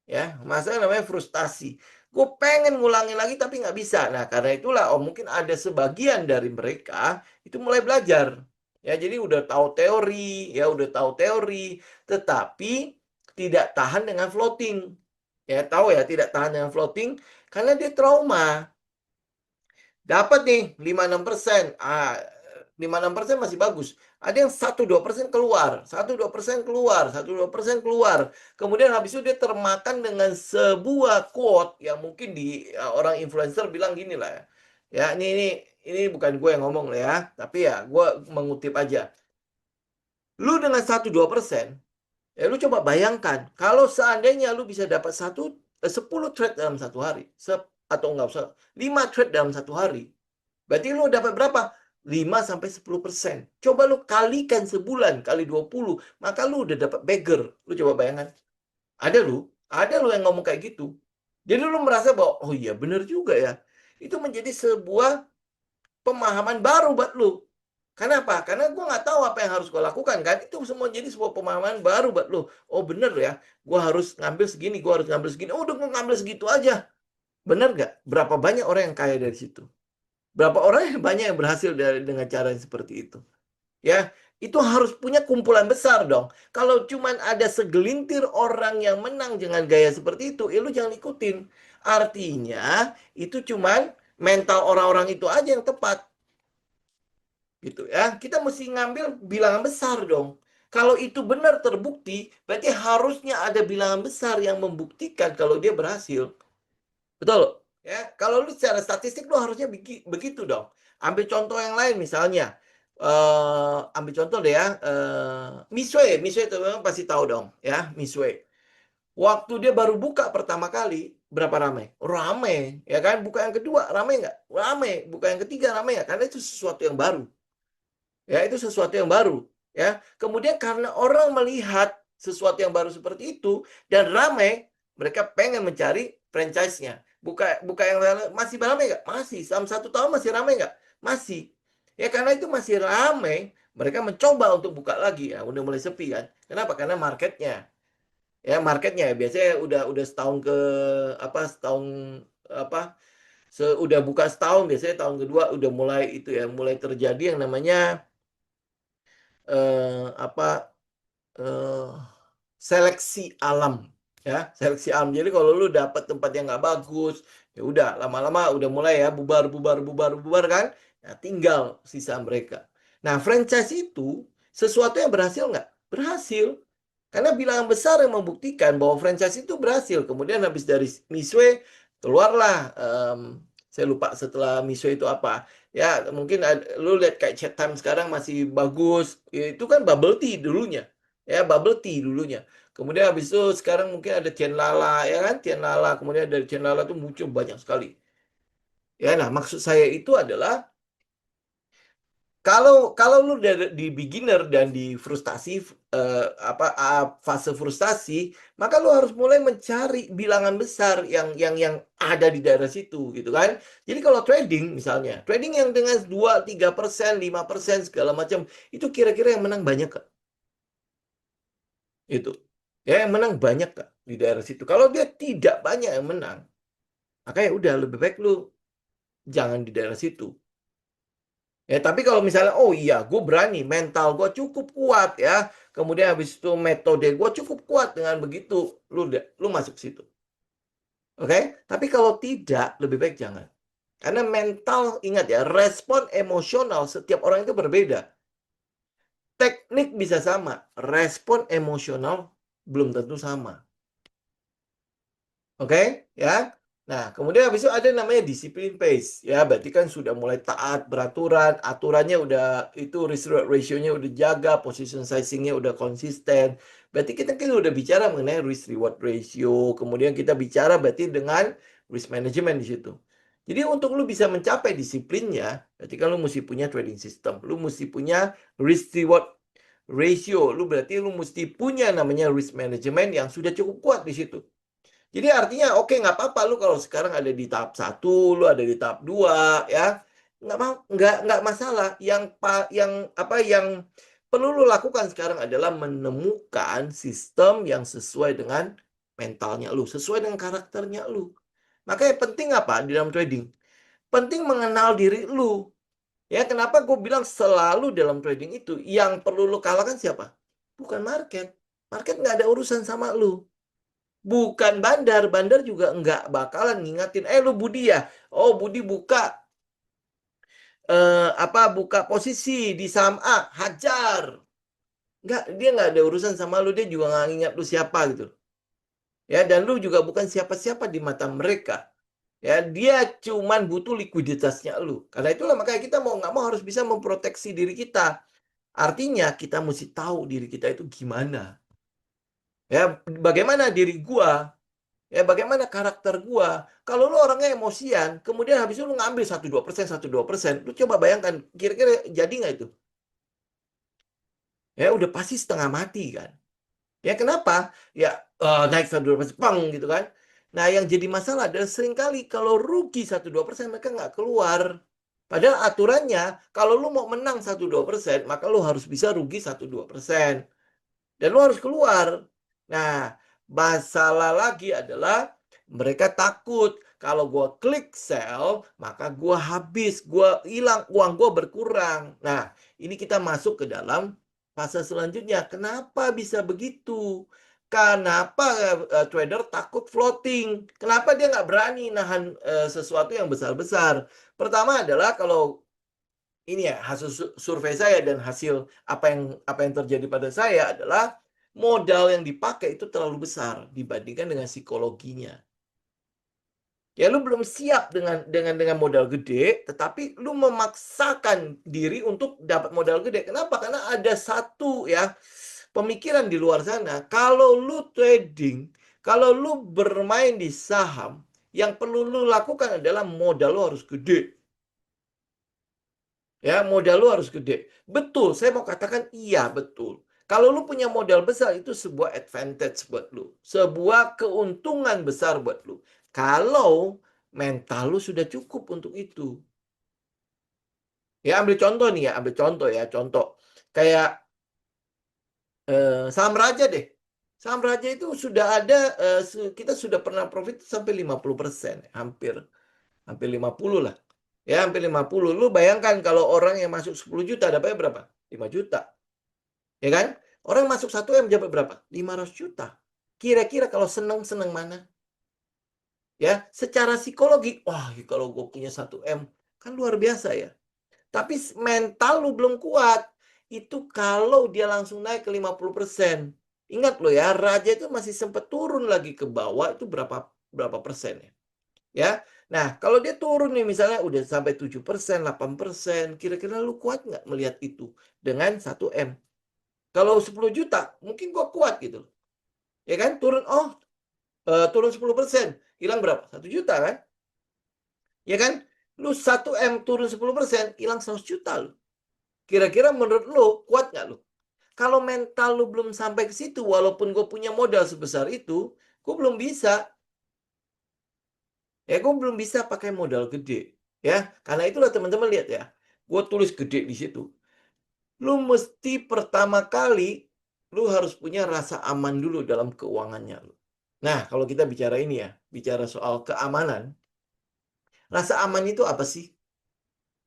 Ya, masalah namanya frustasi. Gue pengen ngulangin lagi tapi nggak bisa. Nah, karena itulah, oh mungkin ada sebagian dari mereka itu mulai belajar. Ya, jadi udah tahu teori, ya udah tahu teori, tetapi tidak tahan dengan floating. Ya, tahu ya, tidak tahan dengan floating karena dia trauma. Dapat nih 5-6%. 5-6% masih bagus. Ada yang 1-2% keluar, 1-2% keluar, 1-2% keluar. Kemudian habis itu dia termakan dengan sebuah quote yang mungkin orang influencer bilang gini lah ya. Ya, ini bukan gue yang ngomong lah ya, tapi ya gue mengutip aja. Lu dengan 1-2%, ya lu coba bayangkan kalau seandainya lu bisa dapat 10 trade dalam satu hari, atau enggak usah 5 trade dalam satu hari. Berarti lu dapat berapa? 5-10%. Coba lu kalikan sebulan kali 20, maka lu udah dapat bagger. Lu coba bayangkan. Ada lu yang ngomong kayak gitu. Jadi lu merasa bahwa, oh iya bener juga ya. Itu menjadi sebuah pemahaman baru buat lu. Kenapa? Karena gue nggak tahu apa yang harus gue lakukan kan. Itu semua jadi sebuah pemahaman baru buat lo. Oh bener ya, gue harus ngambil segini, gue harus ngambil segini. Oh udah gue ngambil segitu aja. Bener nggak? Berapa banyak orang yang kaya dari situ? Berapa orang yang banyak yang berhasil dengan cara yang seperti itu? Ya, itu harus punya kumpulan besar dong. Kalau cuman ada segelintir orang yang menang dengan gaya seperti itu, lu jangan ikutin. Artinya, itu cuman mental orang-orang itu aja yang tepat. Gitu ya. Kita mesti ngambil bilangan besar dong. Kalau itu benar terbukti, berarti harusnya ada bilangan besar yang membuktikan kalau dia berhasil. Betul? Ya, kalau lu secara statistik lu harusnya begitu dong. Ambil contoh yang lain misalnya. Ambil contoh deh ya, Misway, Misway itu memang pasti tahu dong, ya, Misway. Waktu dia baru buka pertama kali, berapa ramai? Ramai, ya kan? Buka yang kedua, ramai nggak? Ramai. Buka yang ketiga, ramai nggak? Karena itu sesuatu yang baru. Ya, itu sesuatu yang baru. Ya, kemudian karena orang melihat sesuatu yang baru seperti itu dan ramai, mereka pengen mencari franchise-nya. Buka yang masih ramai nggak? Masih. Selama 1 tahun masih ramai nggak? Masih. Ya karena itu masih ramai, mereka mencoba untuk buka lagi. Ya, udah mulai sepi kan? Kenapa? Karena marketnya. Ya marketnya biasanya udah setahun ke apa setahun apa udah buka setahun biasanya tahun kedua udah mulai itu ya mulai terjadi yang namanya apa eh, seleksi alam ya seleksi alam jadi kalau lu dapat tempat yang nggak bagus ya udah lama-lama udah mulai ya bubar kan ya, tinggal sisa mereka. Nah franchise itu sesuatu yang berhasil nggak berhasil karena bilangan besar yang membuktikan bahwa franchise itu berhasil. Kemudian habis dari Misway keluarlah saya lupa setelah Misway itu apa. Ya, mungkin lu lihat kayak Chat Time sekarang masih bagus. Ya, itu kan bubble tea dulunya. Ya, bubble tea dulunya. Kemudian habis itu sekarang mungkin ada Tian Lala, ya kan? Tian Lala. Kemudian dari Tian Lala tuh muncul banyak sekali. Ya, nah maksud saya itu adalah kalau kalau lu di beginner dan di frustasi fase frustasi, maka lu harus mulai mencari bilangan besar yang ada di daerah situ gitu kan. Jadi kalau trading misalnya, trading yang dengan 2, 3%, 5% segala macam, itu kira-kira yang menang banyak Kak. Itu. Ya yang menang banyak Kak di daerah situ. Kalau dia tidak banyak yang menang, maka ya udah lebih baik lu jangan di daerah situ. Ya, tapi kalau misalnya, oh iya, gue berani, mental gue cukup kuat ya. Kemudian habis itu metode gue cukup kuat dengan begitu, lu masuk situ. Oke? Tapi kalau tidak, lebih baik jangan. Karena mental, ingat ya, respon emosional setiap orang itu berbeda. Teknik bisa sama, respon emosional belum tentu sama. Oke, ya. Nah, kemudian habis itu ada namanya disiplin pace. Ya, berarti kan sudah mulai taat beraturan, aturannya udah itu risk reward ratio-nya udah jaga, position sizing-nya udah konsisten. Berarti kita kan udah bicara mengenai risk reward ratio, kemudian kita bicara berarti dengan risk management di situ. Jadi untuk lu bisa mencapai disiplinnya, berarti kan lu mesti punya trading system, lu mesti punya risk reward ratio, lu mesti punya namanya risk management yang sudah cukup kuat di situ. Jadi artinya oke nggak apa-apa lu kalau sekarang ada di tahap 1, lu ada di tahap 2, ya. Nggak masalah. Yang perlu lu lakukan sekarang adalah menemukan sistem yang sesuai dengan mentalnya lu, sesuai dengan karakternya lu. Makanya penting apa di dalam trading? Penting mengenal diri lu. Ya, kenapa gue bilang selalu dalam trading itu yang perlu lu kalahkan siapa? Bukan market. Market nggak ada urusan sama lu. Bukan bandar, bandar juga nggak bakalan ngingatin, lu Budi ya, oh Budi buka posisi di saham A, hajar. Nggak, dia nggak ada urusan sama lu, dia juga nggak ingat lu siapa gitu. Ya, dan lu juga bukan siapa-siapa di mata mereka. Ya, dia cuman butuh likuiditasnya lu. Karena itulah makanya kita mau nggak mau harus bisa memproteksi diri kita. Artinya kita mesti tahu diri kita itu gimana. Ya, bagaimana diri gua. Ya, bagaimana karakter gua? Kalau lu orangnya emosian, kemudian habis itu lu ngambil 1-2%, lu coba bayangkan, kira-kira jadi nggak itu? Ya, udah pasti setengah mati kan? Ya, kenapa? Ya, naik 1-2%, pang gitu kan? Nah, yang jadi masalah adalah seringkali kalau rugi 1-2%, mereka nggak keluar. Padahal aturannya, kalau lu mau menang 1-2%, maka lu harus bisa rugi 1-2%. Dan lu harus keluar. Nah, masalah lagi adalah mereka takut kalau gua klik sell, maka gua habis, gua hilang, uang gua berkurang. Nah, ini kita masuk ke dalam fase selanjutnya. Kenapa bisa begitu? Kenapa trader takut floating? Kenapa dia nggak berani nahan sesuatu yang besar-besar? Pertama adalah kalau ini ya hasil survei saya dan hasil apa yang terjadi pada saya adalah modal yang dipakai itu terlalu besar dibandingkan dengan psikologinya. Ya lu belum siap dengan modal gede, tetapi lu memaksakan diri untuk dapat modal gede. Kenapa? Karena ada satu ya pemikiran di luar sana, kalau lu trading, kalau lu bermain di saham, yang perlu lu lakukan adalah modal lu harus gede. Ya, modal lu harus gede. Betul, saya mau katakan iya, betul. Kalau lu punya modal besar, itu sebuah advantage buat lu. Sebuah keuntungan besar buat lu. Kalau mental lu sudah cukup untuk itu. Ya, ambil contoh nih ya, ambil contoh ya, contoh. Kayak saham Raja deh. Saham Raja itu sudah ada, kita sudah pernah profit sampai 50%, hampir. Hampir 50 lah. Ya, hampir 50. Lu bayangkan kalau orang yang masuk 10 juta dapatnya berapa? 5 juta. Ya kan? Orang masuk 1 M dapat berapa? 500 juta. Kira-kira kalau seneng-seneng mana? Ya, secara psikologi, wah kalau gue punya 1 M, kan luar biasa ya. Tapi mental lu belum kuat. Itu kalau dia langsung naik ke 50%. Ingat lo ya, Raja itu masih sempat turun lagi ke bawah, itu berapa berapa persen ya? Ya. Nah, kalau dia turun nih misalnya udah sampai 7%, 8%, kira-kira lu kuat nggak melihat itu dengan 1 M? Kalau 10 juta, mungkin gua kuat gitu. Ya kan? Turun, turun 10%. Hilang berapa? 1 juta kan? Ya kan? Lu 1 M turun 10%, hilang 100 juta lu. Kira-kira menurut lu, kuat nggak lu? Kalau mental lu belum sampai ke situ, walaupun gue punya modal sebesar itu, gue belum bisa. Ya, gue belum bisa pakai modal gede. Ya, karena itulah teman-teman lihat ya. Gue tulis gede di situ. Lu mesti pertama kali, lu harus punya rasa aman dulu dalam keuangannya lu. Nah, kalau kita bicara ini ya, bicara soal keamanan, rasa aman itu apa sih?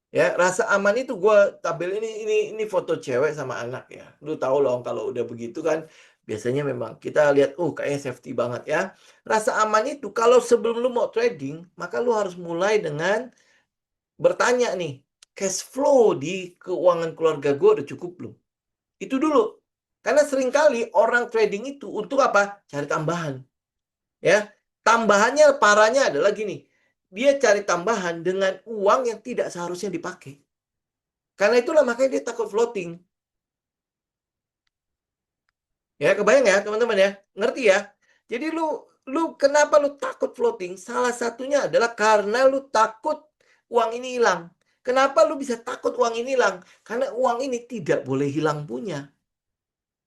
Ya, rasa aman itu gue tampil ini foto cewek sama anak ya. Lu tahu loh kalau udah begitu kan, biasanya memang kita lihat, kayaknya safety banget ya. Rasa aman itu kalau sebelum lu mau trading, maka lu harus mulai dengan bertanya nih, cash flow di keuangan keluarga gue udah cukup belum? Itu dulu. Karena seringkali orang trading itu untuk apa? Cari tambahan. Ya, tambahannya parahnya adalah gini. Dia cari tambahan dengan uang yang tidak seharusnya dipakai. Karena itulah makanya dia takut floating. Ya, kebayang ya, teman-teman ya. Ngerti ya? Jadi lu kenapa lu takut floating? Salah satunya adalah karena lu takut uang ini hilang. Kenapa lu bisa takut uang ini hilang? Karena uang ini tidak boleh hilang punya.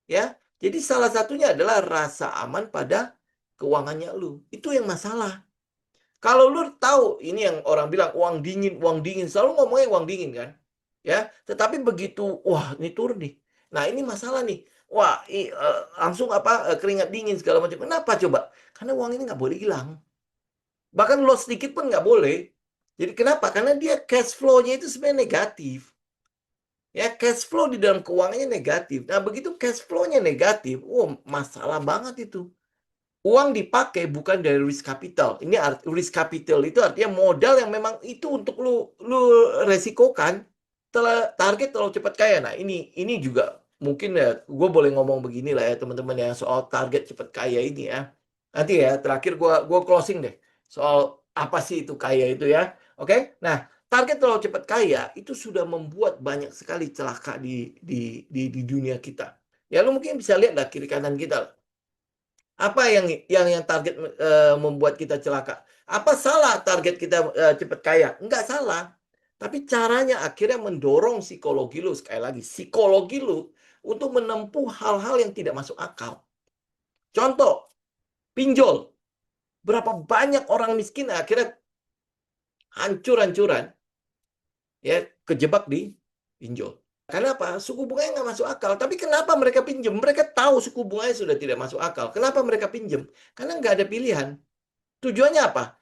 Ya. Jadi salah satunya adalah rasa aman pada keuangannya lu. Itu yang masalah. Kalau lu tahu ini yang orang bilang uang dingin, selalu ngomongnya uang dingin kan? Ya, tetapi begitu wah ini turun nih. Nah, ini masalah nih. Wah, langsung apa keringat dingin segala macam. Kenapa coba? Karena uang ini nggak boleh hilang. Bahkan loss sedikit pun nggak boleh. Jadi kenapa? Karena dia cash flow-nya itu sebenarnya negatif. Ya, cash flow di dalam keuangannya negatif. Nah, begitu cash flow-nya negatif, masalah banget itu. Uang dipakai bukan dari risk capital. Ini risk capital itu artinya modal yang memang itu untuk lu resikokan. Target terlalu cepat kaya. Nah, ini juga mungkin ya gue boleh ngomong begini lah ya teman-teman ya soal target cepat kaya ini ya. Nanti ya terakhir gue closing deh soal apa sih itu kaya itu ya. Oke? Nah, target terlalu cepat kaya itu sudah membuat banyak sekali celaka di dunia kita. Ya lu mungkin bisa lihat lah kiri kanan kita. Apa yang target membuat kita celaka? Apa salah target kita cepat kaya? Enggak salah. Tapi caranya akhirnya mendorong psikologi lu, sekali lagi, psikologi lu untuk menempuh hal-hal yang tidak masuk akal. Contoh, pinjol. Berapa banyak orang miskin akhirnya hancur-hancuran ya kejebak di pinjol. Kenapa? Suku bunganya nggak masuk akal. Tapi kenapa mereka pinjam? Mereka tahu suku bunganya sudah tidak masuk akal. Kenapa mereka pinjam? Karena nggak ada pilihan. Tujuannya apa?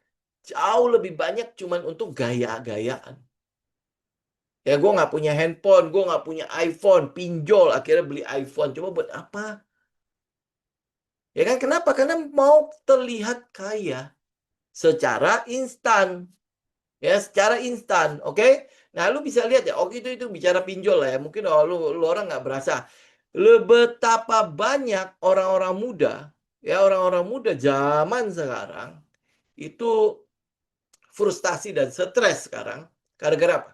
Jauh lebih banyak cuman untuk gaya-gayaan. Ya gue nggak punya handphone, gue nggak punya iPhone, pinjol, akhirnya beli iPhone. Coba buat apa? Ya kan kenapa? Karena mau terlihat kaya secara instan. Ya, secara instan, oke? Nah, lu bisa lihat ya, oke itu bicara pinjol lah ya. Mungkin lu orang nggak berasa. Betapa banyak orang-orang muda, ya orang-orang muda zaman sekarang itu frustasi dan stres sekarang. Gara-gara apa?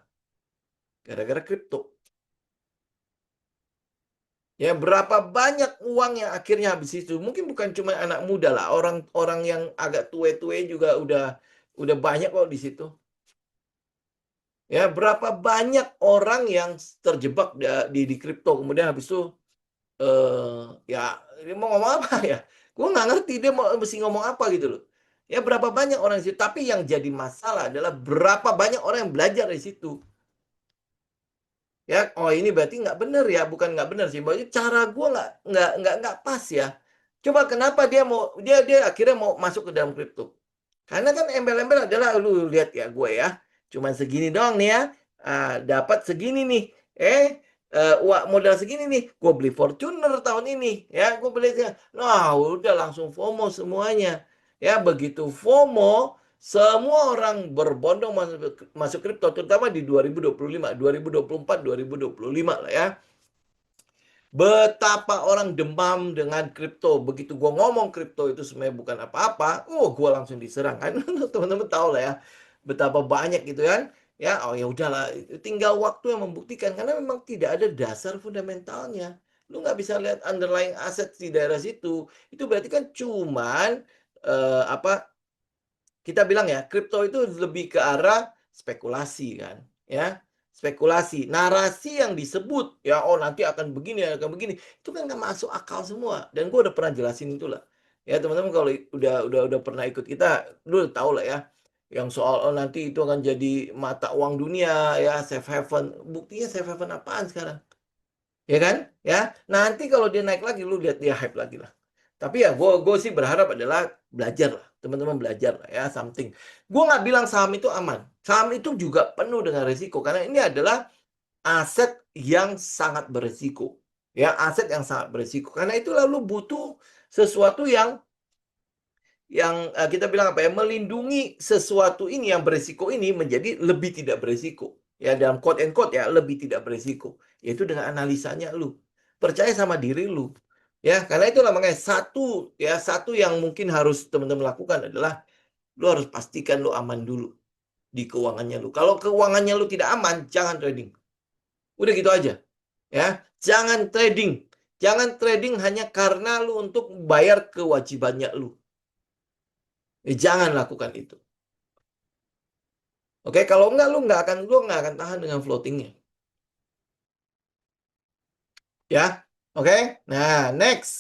Gara-gara kripto. Ya, berapa banyak uang yang akhirnya habis itu? Mungkin bukan cuma anak muda lah, orang-orang yang agak tua-tua juga udah banyak kok di situ. Ya, berapa banyak orang yang terjebak di kripto, kemudian habis itu ya dia mau ngomong apa ya? Gue nggak ngerti dia mau mesti ngomong apa gitu loh. Ya berapa banyak orang di situ, tapi yang jadi masalah adalah berapa banyak orang yang belajar dari situ. Ya, oh ini berarti nggak benar ya, bukan nggak benar sih, berarti cara gue nggak pas ya. Coba kenapa dia akhirnya mau masuk ke dalam kripto? Karena kan embel-embel adalah lu lihat ya gue ya, cuman segini doang nih ya, dapat segini nih, uang modal segini nih, gue beli Fortuner tahun ini, ya gue beli, nah udah langsung FOMO semuanya, ya begitu FOMO, semua orang berbondong masuk kripto, terutama di 2025, 2024, 2025 lah ya. Betapa orang demam dengan kripto. Begitu gue ngomong kripto itu sebenarnya bukan apa-apa, gue langsung diserang kan. Teman-teman tahu lah ya, betapa banyak gitu kan. Ya, oh ya udahlah, tinggal waktu yang membuktikan karena memang tidak ada dasar fundamentalnya. Lu nggak bisa lihat underlying aset di daerah situ. Itu berarti kan cuman apa kita bilang ya, kripto itu lebih ke arah spekulasi kan, ya. Spekulasi, narasi yang disebut ya, oh nanti akan begini, akan begini, itu kan nggak masuk akal semua. Dan gue udah pernah jelasin itulah. Ya teman-teman kalau udah pernah ikut kita, lu tahu lah ya, yang soal oh nanti itu akan jadi mata uang dunia ya, safe haven. Buktinya safe haven apaan sekarang? Ya kan? Ya, nanti kalau dia naik lagi, lu lihat dia hype lagi lah. Tapi ya, gue sih berharap adalah belajar lah, teman-teman belajar lah ya, something. Gue nggak bilang saham itu aman. Saham itu juga penuh dengan resiko karena ini adalah aset yang sangat beresiko. Ya, aset yang sangat beresiko. Karena itu lalu butuh sesuatu yang kita bilang apa ya, melindungi sesuatu ini yang beresiko ini menjadi lebih tidak beresiko. Ya, dalam quote and quote ya, lebih tidak beresiko. Yaitu dengan analisanya lu. Percaya sama diri lu. Ya, karena itulah makanya satu yang mungkin harus teman-teman lakukan adalah lu harus pastikan lu aman dulu di keuangannya lu. Kalau keuangannya lu tidak aman, jangan trading. Udah gitu aja. Ya, jangan trading. Jangan trading hanya karena lu untuk bayar kewajibannya lu. Jangan lakukan itu. Oke, kalau enggak lu nggak akan tahan dengan floatingnya. Ya, oke. Nah, next.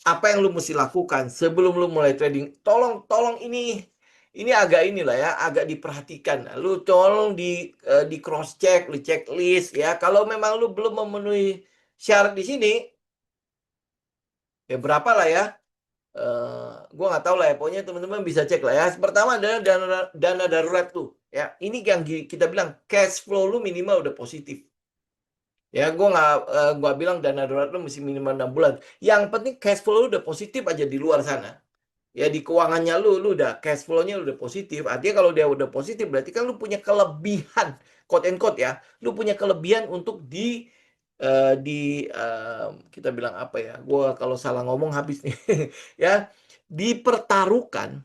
Apa yang lu mesti lakukan sebelum lu mulai trading? Tolong ini agak inilah ya, agak diperhatikan. Lu tolong di cross check, lu checklist ya. Kalau memang lu belum memenuhi syarat di sini, ya berapa lah ya? Gue nggak tahu lah ya, pokoknya teman-teman bisa cek lah ya. Pertama adalah dana darurat tuh, ya. Ini yang kita bilang cash flow lu minimal udah positif. Ya, gua bilang dana darurat lu mesti minimal 6 bulan. Yang penting cash flow lu udah positif aja di luar sana. Ya di keuangannya lu udah cash flow-nya udah positif. Artinya kalau dia udah positif berarti kan lu punya kelebihan, quote and quote ya. Lu punya kelebihan untuk kita bilang apa ya? Gua kalau salah ngomong habis nih. Ya, dipertaruhkan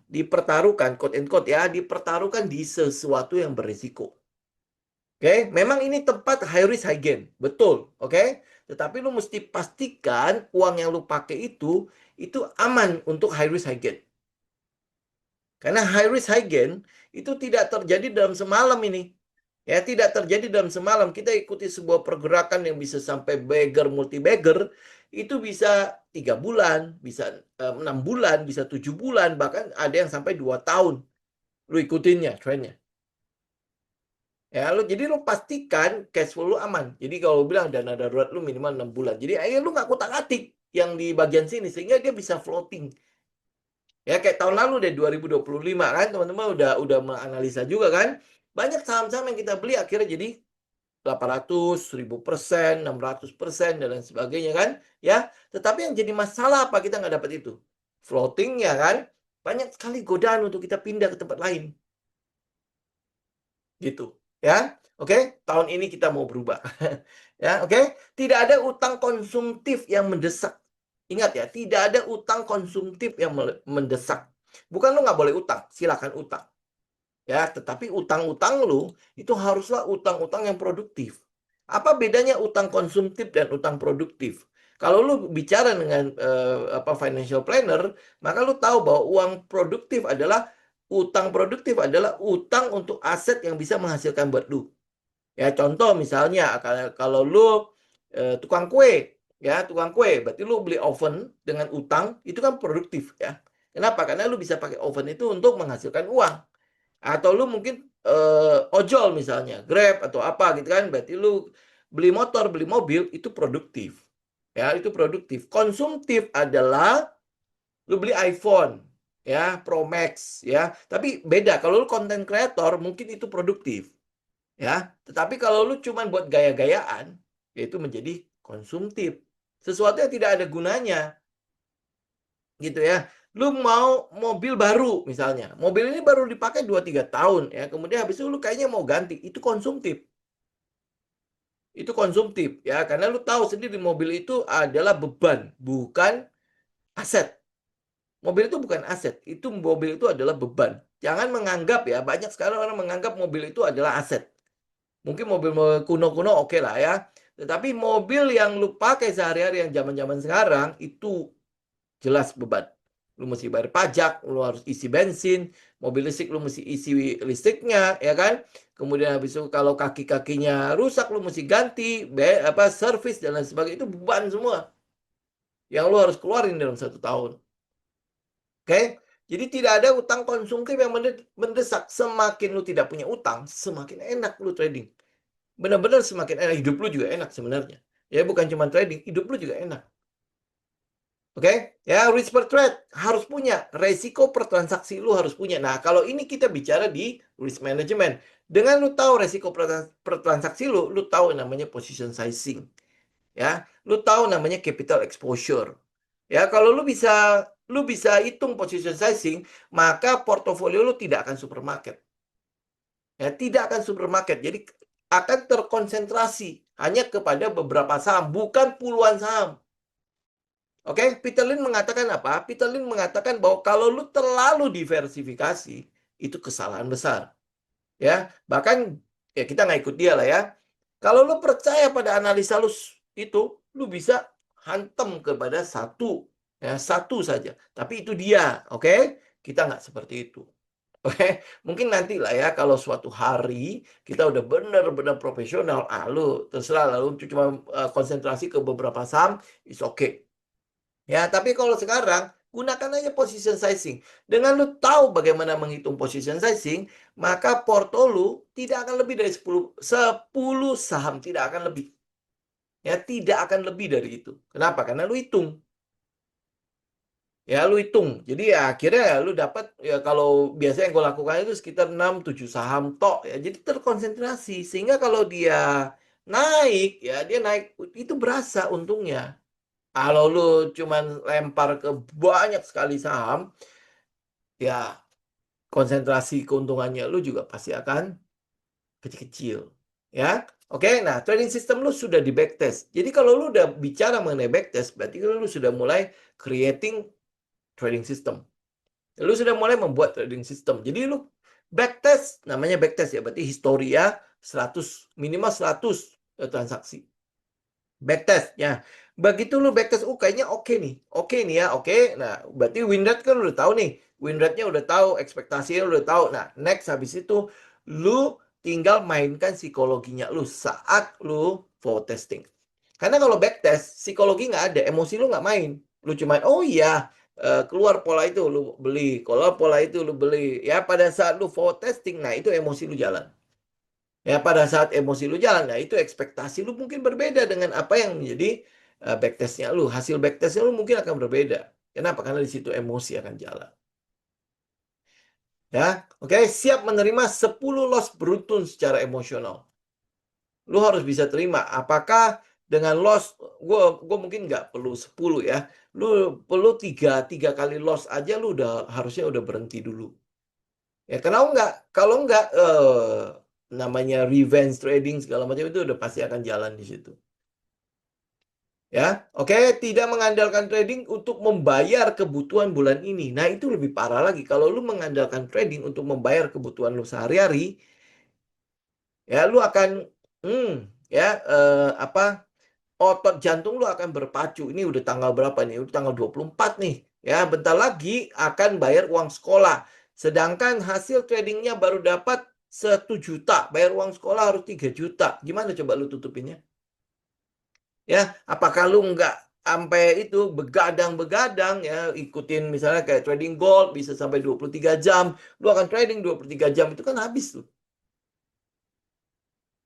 quote and quote ya, dipertaruhkan di sesuatu yang berisiko. Oke, memang ini tempat high risk high gain, betul, oke? Tetapi lu mesti pastikan uang yang lu pakai itu aman untuk high risk high gain. Karena high risk high gain itu tidak terjadi dalam semalam ini. Ya, tidak terjadi dalam semalam. Kita ikuti sebuah pergerakan yang bisa sampai beggar multi beggar, itu bisa 3 bulan, bisa 6 bulan, bisa 7 bulan, bahkan ada yang sampai 2 tahun. Lu ikutinnya trennya. Ya, jadi lu pastikan cash flow lu aman. Jadi kalau lu bilang dana darurat lu minimal 6 bulan. Jadi akhirnya lu nggak kutak-atik yang di bagian sini sehingga dia bisa floating. Ya kayak tahun lalu deh 2025 kan teman-teman udah menganalisa juga kan. Banyak saham-saham yang kita beli akhirnya jadi 800, 1000%, 600% dan lain sebagainya kan. Ya, tetapi yang jadi masalah apa kita nggak dapat itu? Floating ya kan. Banyak sekali godaan untuk kita pindah ke tempat lain. Gitu ya. Oke, tahun ini kita mau berubah. Ya, oke. Tidak ada utang konsumtif yang mendesak. Ingat ya, tidak ada utang konsumtif yang mendesak. Bukan lo nggak boleh utang, silakan utang. Ya, tetapi utang-utang lu itu haruslah utang-utang yang produktif. Apa bedanya utang konsumtif dan utang produktif? Kalau lu bicara dengan financial planner, maka lu tahu bahwa uang produktif adalah utang produktif adalah utang untuk aset yang bisa menghasilkan buat lu. Ya, contoh misalnya kalau lu tukang kue, ya, tukang kue, berarti lu beli oven dengan utang, itu kan produktif ya. Kenapa? Karena lu bisa pakai oven itu untuk menghasilkan uang. Atau lu mungkin ojol misalnya, Grab atau apa gitu kan, berarti lu beli motor, beli mobil, itu produktif. Ya, itu produktif. Konsumtif adalah lu beli iPhone, ya, Pro Max, ya. Tapi beda, kalau lu content creator, mungkin itu produktif. Ya, tetapi kalau lu cuman buat gaya-gayaan, itu menjadi konsumtif. Sesuatu yang tidak ada gunanya, gitu ya. Lu mau mobil baru misalnya. Mobil ini baru dipakai 2-3 tahun ya. Kemudian habis itu lu kayaknya mau ganti. Itu konsumtif. Itu konsumtif ya. Karena lu tahu sendiri mobil itu adalah beban, bukan aset. Mobil itu bukan aset. Itu mobil itu adalah beban. Jangan menganggap ya. Banyak sekarang orang menganggap mobil itu adalah aset. Mungkin mobil kuno-kuno oke lah ya. Tetapi mobil yang lu pakai sehari-hari yang zaman-zaman sekarang itu jelas beban. Lu mesti bayar pajak, lu harus isi bensin, mobil listrik lu mesti isi listriknya, ya kan? Kemudian habis itu kalau kaki-kakinya rusak lu mesti ganti, servis dan lain sebagainya itu beban semua yang lu harus keluarin dalam 1 tahun. Oke? Jadi tidak ada utang konsumtif yang mendesak. Semakin lu tidak punya utang, semakin enak lu trading. Benar-benar semakin enak. Hidup lu juga enak sebenarnya. Ya bukan cuma trading, hidup lu juga enak. Oke, ya risk per trade harus punya, resiko per transaksi lu harus punya. Nah, kalau ini kita bicara di risk management. Dengan lu tahu resiko per transaksi lu tahu namanya position sizing. Ya, lu tahu namanya capital exposure. Ya, kalau lu bisa hitung position sizing, maka portofolio lu tidak akan supermarket. Ya, tidak akan supermarket. Jadi akan terkonsentrasi hanya kepada beberapa saham, bukan puluhan saham. Oke, Peter Lynn mengatakan apa? Peter Lynn mengatakan bahwa kalau lu terlalu diversifikasi, itu kesalahan besar. Ya, bahkan ya kita nggak ikut dia lah ya. Kalau lu percaya pada analisa itu, lu bisa hantam kepada satu, ya satu saja. Tapi itu dia, oke? Kita nggak seperti itu. Oke, mungkin nanti lah ya kalau suatu hari kita udah benar-benar profesional, lu terserah lalu cuma konsentrasi ke beberapa saham, is oke. Ya, tapi kalau sekarang gunakan aja position sizing. Dengan lu tahu bagaimana menghitung position sizing, maka porto lu tidak akan lebih dari 10 saham, tidak akan lebih. Ya, tidak akan lebih dari itu. Kenapa? Karena lu hitung. Ya, lu hitung. Jadi ya akhirnya ya, lu dapat ya kalau biasanya yang gue lakukan itu sekitar 6-7 saham tok ya. Jadi terkonsentrasi sehingga kalau dia naik ya, dia naik itu berasa untungnya. Kalau lu cuman lempar ke banyak sekali saham, ya konsentrasi keuntungannya lu juga pasti akan kecil-kecil. Ya, oke. Nah, trading system lu sudah di backtest. Jadi kalau lu udah bicara mengenai backtest, berarti lu sudah mulai creating trading system. Lu sudah mulai membuat trading system. Jadi lu backtest, namanya backtest ya, berarti historia 100, minimal 100 transaksi. Backtest ya. Begitu lu backtest, kayaknya oke nih. Oke nih ya, oke. Nah, berarti win rate kan udah tahu nih. Win rate-nya udah tahu, ekspektasinya udah tahu. Nah, next habis itu lu tinggal mainkan psikologinya lu saat lu forward testing. Karena kalau backtest, psikologi nggak ada, emosi lu nggak main. Lu cuma, oh iya, keluar pola itu lu beli, kalau pola itu lu beli. Ya pada saat lu forward testing, nah itu emosi lu jalan. Ya, pada saat emosi lu jalan, nah itu ekspektasi lu mungkin berbeda dengan apa yang menjadi backtest-nya lu. Hasil backtest-nya lu mungkin akan berbeda. Kenapa? Karena di situ emosi akan jalan. Ya, oke, siap menerima 10 loss beruntun secara emosional. Lu harus bisa terima. Apakah dengan loss, gue mungkin nggak perlu 10 ya. Lu perlu tiga kali loss aja lu udah harusnya udah berhenti dulu. Ya, kalau enggak namanya revenge trading segala macam itu udah pasti akan jalan di situ. Ya, oke, tidak mengandalkan trading untuk membayar kebutuhan bulan ini. Nah, itu lebih parah lagi. Kalau lu mengandalkan trading untuk membayar kebutuhan lu sehari-hari, ya lu akan ya apa otot jantung lu akan berpacu. Ini udah tanggal berapa nih? Udah tanggal 24 nih. Ya, bentar lagi akan bayar uang sekolah. Sedangkan hasil tradingnya baru dapat 1 juta. Bayar uang sekolah harus 3 juta. Gimana coba lu tutupinnya? Ya, apakah lu nggak sampai itu begadang-begadang ya ikutin misalnya kayak trading gold bisa sampai 23 jam. Lu akan trading 23 jam itu kan habis tuh.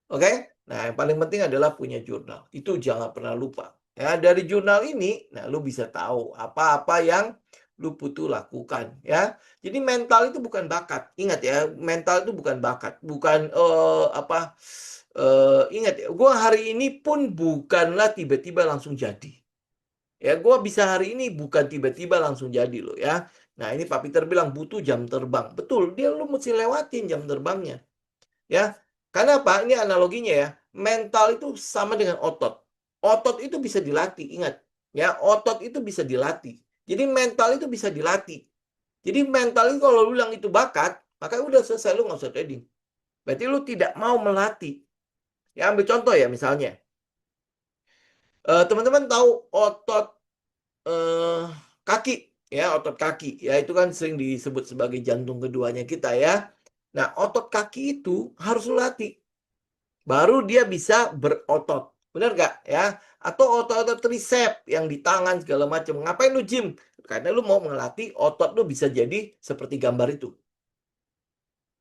Oke? Nah, yang paling penting adalah punya jurnal. Itu jangan pernah lupa. Ya, dari jurnal ini, nah lu bisa tahu apa-apa yang lu butuh lakukan, ya. Jadi mental itu bukan bakat. Ingat ya, mental itu bukan bakat, bukan ingat ya, gua hari ini pun bukanlah tiba-tiba langsung jadi. Ya, gua bisa hari ini bukan tiba-tiba langsung jadi loh ya. Nah, ini Pak Peter bilang butuh jam terbang. Betul, dia lu mesti lewatin jam terbangnya. Ya, karena apa? Ini analoginya ya. Mental itu sama dengan otot. Otot itu bisa dilatih, ingat. Ya, otot itu bisa dilatih. Jadi mental itu bisa dilatih. Jadi mental itu kalau lu bilang itu bakat, maka udah selesai lu nggak usah trading. Berarti lu tidak mau melatih. Ya, ambil contoh ya misalnya. Teman-teman tahu otot eh, kaki, ya otot kaki. Ya, itu kan sering disebut sebagai jantung keduanya kita ya. Nah, otot kaki itu harus lu latih. Baru dia bisa berotot. Benar nggak ya? Atau otot-otot tricep yang di tangan segala macam. Ngapain lu gym? Karena lu mau melatih otot lu bisa jadi seperti gambar itu.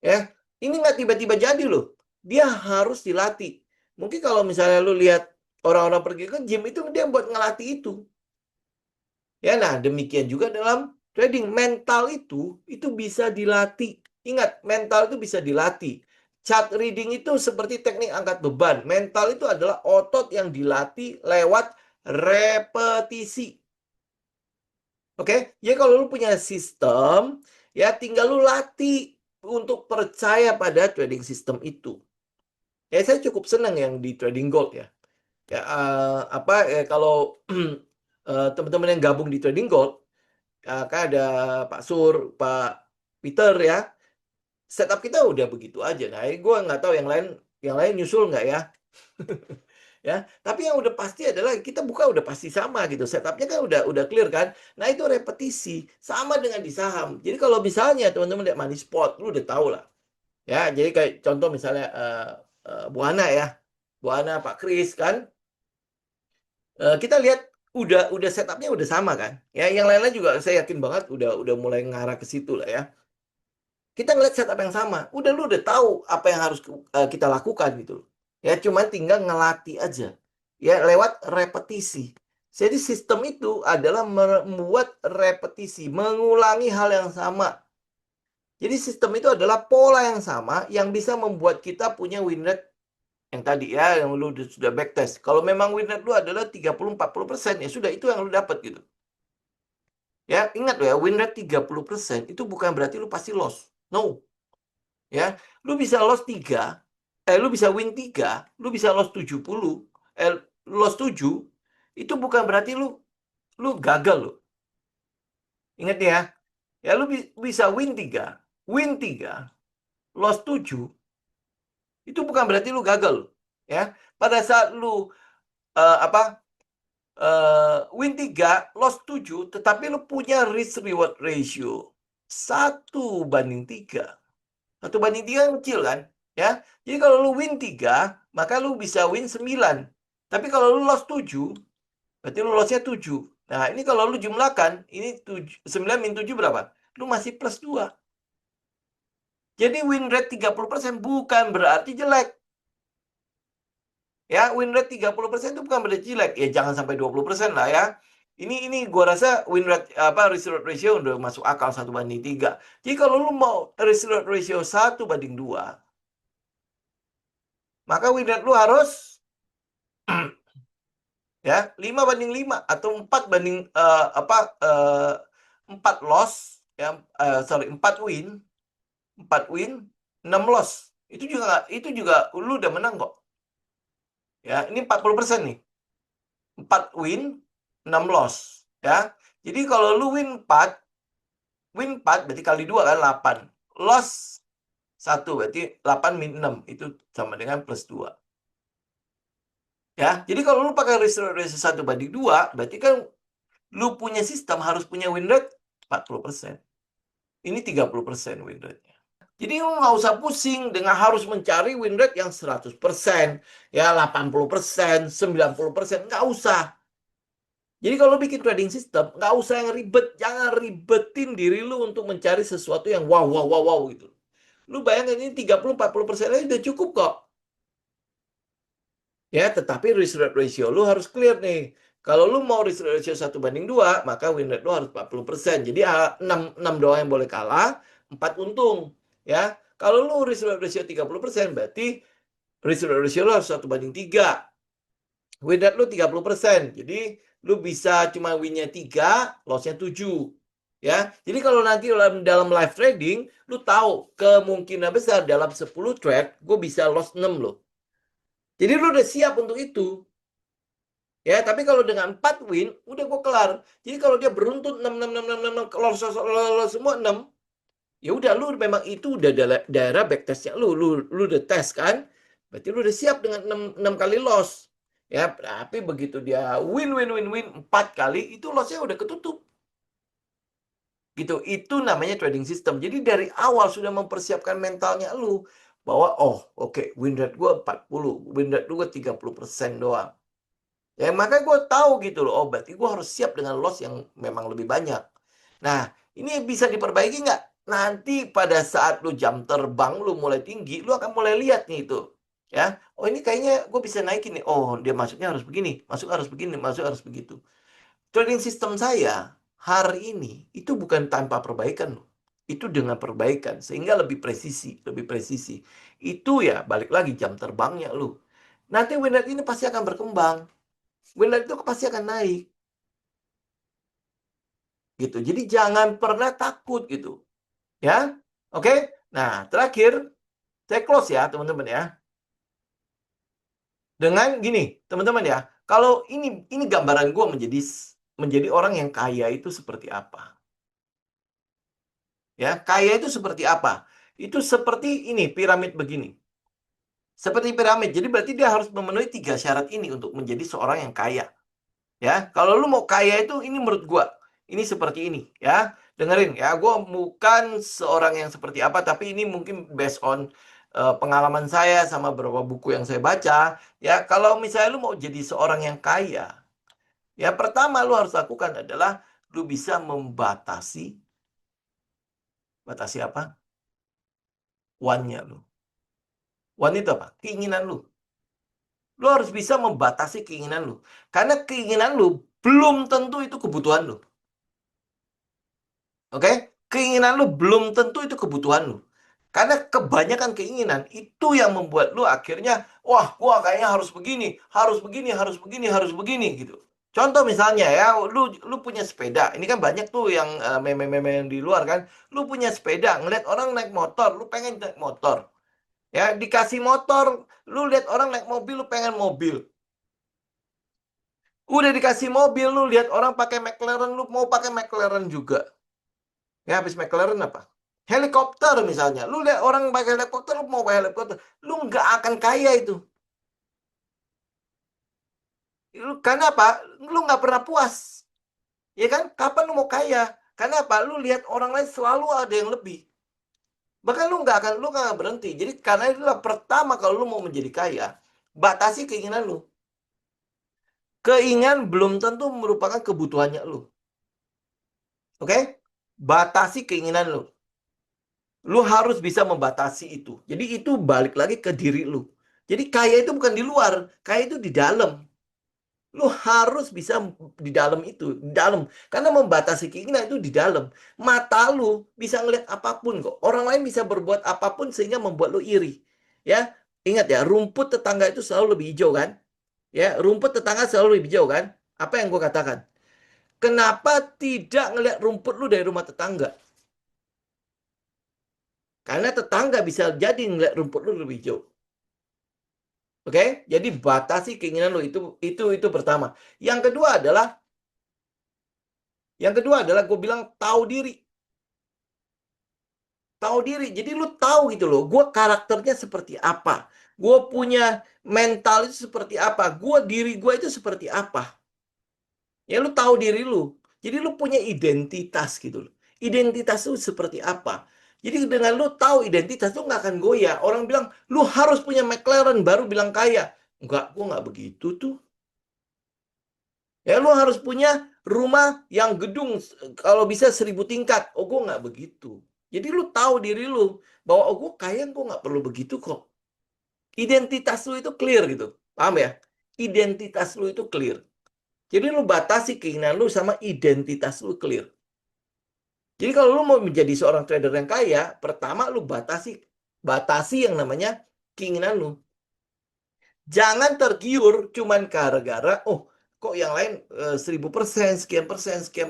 Ya, ini nggak tiba-tiba jadi loh. Dia harus dilatih. Mungkin kalau misalnya lu lihat orang-orang pergi ke gym itu dia buat ngelatih itu. Ya, nah demikian juga dalam trading. Mental itu bisa dilatih. Ingat, mental itu bisa dilatih. Chart reading itu seperti teknik angkat beban. Mental itu adalah otot yang dilatih lewat repetisi. Oke, jadi kalau lu punya sistem, ya tinggal lu latih untuk percaya pada trading system itu. Ya, saya cukup senang yang di trading gold ya. Ya, kalau teman-teman yang gabung di trading gold, kan ada Pak Sur, Pak Peter ya. Setup kita udah begitu aja. Nah, gue nggak tahu yang lain nyusul nggak ya. Ya, tapi yang udah pasti adalah kita buka udah pasti sama gitu. Setupnya kan udah clear kan. Nah, itu repetisi sama dengan di saham. Jadi kalau misalnya teman-teman lihat money spot, lu udah tahu lah. Ya, jadi kayak contoh misalnya Buana ya. Buana Pak Kris kan. Kita lihat udah setupnya udah sama kan. Ya, yang lain-lain juga saya yakin banget udah mulai ngarah ke situ lah ya. Kita ngeliat setup yang sama. Lu udah tahu apa yang harus kita lakukan gitu. Ya, cuman tinggal ngelatih aja. Ya, lewat repetisi. Jadi sistem itu adalah membuat repetisi, mengulangi hal yang sama. Jadi sistem itu adalah pola yang sama yang bisa membuat kita punya win rate yang tadi ya, yang lu sudah backtest. Kalau memang win rate lu adalah 30-40%, ya sudah itu yang lu dapat gitu. Ya, ingat ya, win rate 30% itu bukan berarti lu pasti loss. No. Ya, lu bisa win 3, lu bisa loss 70, loss 7, itu bukan berarti lu gagal loh. Ingat ya, ya lu bisa win 3, loss 7, itu bukan berarti lu gagal loh. Ya, pada saat lu win 3, loss 7, tetapi lu punya risk reward ratio 1:3. 1:3 yang kecil kan? Ya. Jadi kalau lu win 3, maka lu bisa win 9. Tapi kalau lu loss 7, berarti lu lossnya 7. Nah, ini kalau lu jumlahkan, ini 9 min 7 berapa? Lu masih plus 2. Jadi win rate 30% bukan berarti jelek. Ya, win rate 30% itu bukan berarti jelek. Ya jangan sampai 20% lah ya. Ini gua rasa win rate risk reward ratio udah masuk akal 1:3. Jadi kalau lu mau risk reward ratio 1:2, maka win rate lu harus ya 5:5 atau 4 loss ya, 4 win, 4 win, 6 loss. Itu juga lu udah menang kok. Ya, ini 40% nih. 4 win, 6 loss, ya. Jadi kalau lu win 4 berarti kali 2 kan 8. Loss 1 berarti 8 min 6 itu sama dengan plus 2. Ya, jadi kalau lu pakai ratio 1:2, berarti kan lu punya sistem harus punya win rate 40%. Ini 30% win rate-nya. Jadi lu nggak usah pusing dengan harus mencari win rate yang 100%, ya 80%, 90%, nggak usah. Jadi kalau bikin trading system, nggak usah yang ribet. Jangan ribetin diri lu untuk mencari sesuatu yang wow, wow, wow, wow gitu. Lu bayangin ini 30-40% aja udah cukup kok. Ya, tetapi risk rate ratio lu harus clear nih. Kalau lu mau risk rate ratio 1:2, maka win rate lu harus 40%. Jadi 6 doang yang boleh kalah, 4 untung. Ya, kalau lu risk rate ratio 30%, berarti risk rate ratio lu harus 1:3. Win rate lu 30%. Jadi lu bisa cuma win-nya 3, loss-nya 7. Ya. Jadi kalau nanti dalam live trading, lu tahu kemungkinan besar dalam 10 trade gue bisa loss 6 loh. Jadi lu udah siap untuk itu. Ya, tapi kalau dengan 4 win, udah gue kelar. Jadi kalau dia beruntun 6, 6, 6, 6, 6, loss semua 6, ya udah lu memang itu udah daerah backtestnya lu udah tes kan, berarti lu udah siap dengan 6 kali loss ya. Tapi begitu dia win win win win 4 kali, itu lossnya udah ketutup gitu. Itu namanya trading system. Jadi dari awal sudah mempersiapkan mentalnya lu bahwa oh oke, win rate gue 40, win rate gue 30% doang ya. Makanya gue tahu gitu loh, oh berarti gue harus siap dengan loss yang memang lebih banyak. Nah, ini bisa diperbaiki nggak? Nanti pada saat lu jam terbang lu mulai tinggi, lu akan mulai lihat nih itu. Ya, oh ini kayaknya gue bisa naikin nih. Oh, dia masuknya harus begini, masuk harus begini, masuk harus begitu. Trading system saya hari ini itu bukan tanpa perbaikan loh. Itu dengan perbaikan sehingga lebih presisi, lebih presisi. Itu ya balik lagi jam terbangnya lu. Nanti win rate ini pasti akan berkembang. Win rate itu pasti akan naik. Gitu. Jadi jangan pernah takut gitu. Ya, oke. Nah, terakhir saya close ya, teman-teman ya. Dengan gini, teman-teman ya. Kalau ini gambaran gue menjadi orang yang kaya itu seperti apa? Ya, kaya itu seperti apa? Itu seperti ini, piramid begini. Seperti piramid. Jadi berarti dia harus memenuhi 3 syarat ini untuk menjadi seorang yang kaya. Ya, kalau lu mau kaya itu ini menurut gua. Ini seperti ini ya. Dengerin ya, gua bukan seorang yang seperti apa, tapi ini mungkin based on pengalaman saya sama beberapa buku yang saya baca. Ya, kalau misalnya lu mau jadi seorang yang kaya, ya pertama lu harus lakukan adalah lu bisa batasi apa? Want-nya lu. Want itu apa? Keinginan lu. Lu harus bisa membatasi keinginan lu. Karena keinginan lu belum tentu itu kebutuhan lu. Oke? Keinginan lu belum tentu itu kebutuhan lu. Karena kebanyakan keinginan itu yang membuat lu akhirnya, wah, gua kayaknya harus begini, harus begini, harus begini, harus begini gitu. Contoh misalnya ya, lu punya sepeda. Ini kan banyak tuh yang meme-meme yang di luar kan. Lu punya sepeda, ngeliat orang naik motor, lu pengen naik motor. Ya, dikasih motor, lu lihat orang naik mobil, lu pengen mobil. Udah dikasih mobil, lu lihat orang pakai McLaren, lu mau pakai McLaren juga. Ya, habis McLaren apa? Helikopter misalnya. Lu lihat orang pakai helikopter, lu mau pakai helikopter. Lu nggak akan kaya itu. Karena apa? Lu nggak pernah puas. Ya kan? Kapan lu mau kaya? Karena apa? Lu lihat orang lain selalu ada yang lebih. Bahkan lu nggak berhenti. Jadi karena itulah pertama kalau lu mau menjadi kaya, batasi keinginan lu. Keinginan belum tentu merupakan kebutuhannya lu. Oke? Batasi keinginan lu. Lu harus bisa membatasi itu. Jadi itu balik lagi ke diri lu. Jadi kaya itu bukan di luar, kaya itu di dalam. Lu harus bisa di dalam itu, di dalam. Karena membatasi keinginan itu di dalam. Mata lu bisa ngeliat apapun kok. Orang lain bisa berbuat apapun sehingga membuat lu iri. Ya, ingat ya, rumput tetangga itu selalu lebih hijau kan? Ya, rumput tetangga selalu lebih hijau kan? Apa yang gue katakan? Kenapa tidak ngeliat rumput lu dari rumah tetangga? Karena tetangga bisa jadi ngeliat rumput lu lebih hijau. Oke? Jadi batasi keinginan lu itu pertama. Yang kedua adalah gue bilang tahu diri. Tahu diri. Jadi lu tahu gitu loh, gue karakternya seperti apa. Gue punya mental itu seperti apa. Diri gue itu seperti apa. Ya lu tahu diri lu. Jadi lu punya identitas gitu loh. Identitas lu seperti apa. Jadi dengan lu tahu identitas lu nggak akan goyah. Orang bilang lu harus punya McLaren baru bilang kaya. Enggak, gue nggak begitu tuh. Ya lu harus punya rumah yang gedung kalau bisa 1.000 tingkat. Oh, gue nggak begitu. Jadi lu tahu diri lu bahwa oh gue kaya, gue nggak perlu begitu kok. Identitas lu itu clear gitu. Paham ya? Identitas lu itu clear. Jadi lu batasi keinginan lu sama identitas lu clear. Jadi kalau lu mau menjadi seorang trader yang kaya, pertama lu batasi yang namanya keinginan lu. Jangan tergiur cuman gara-gara, oh kok yang lain 1.000%, sekian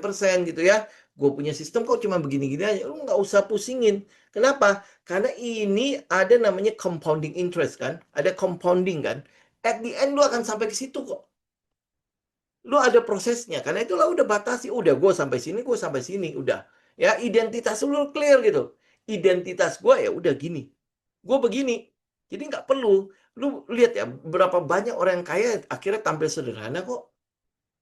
persen gitu ya. Gue punya sistem kok cuma begini-gini aja. Lu nggak usah pusingin. Kenapa? Karena ini ada namanya compounding interest kan. Ada compounding kan. At the end lu akan sampai ke situ kok. Lu ada prosesnya. Karena itulah udah batasi. Udah gue sampai sini, gue sampai sini. Udah. Ya identitas lu clear gitu. Identitas gue ya udah gini. Gue begini. Jadi nggak perlu. Lu lihat ya, berapa banyak orang yang kaya akhirnya tampil sederhana kok.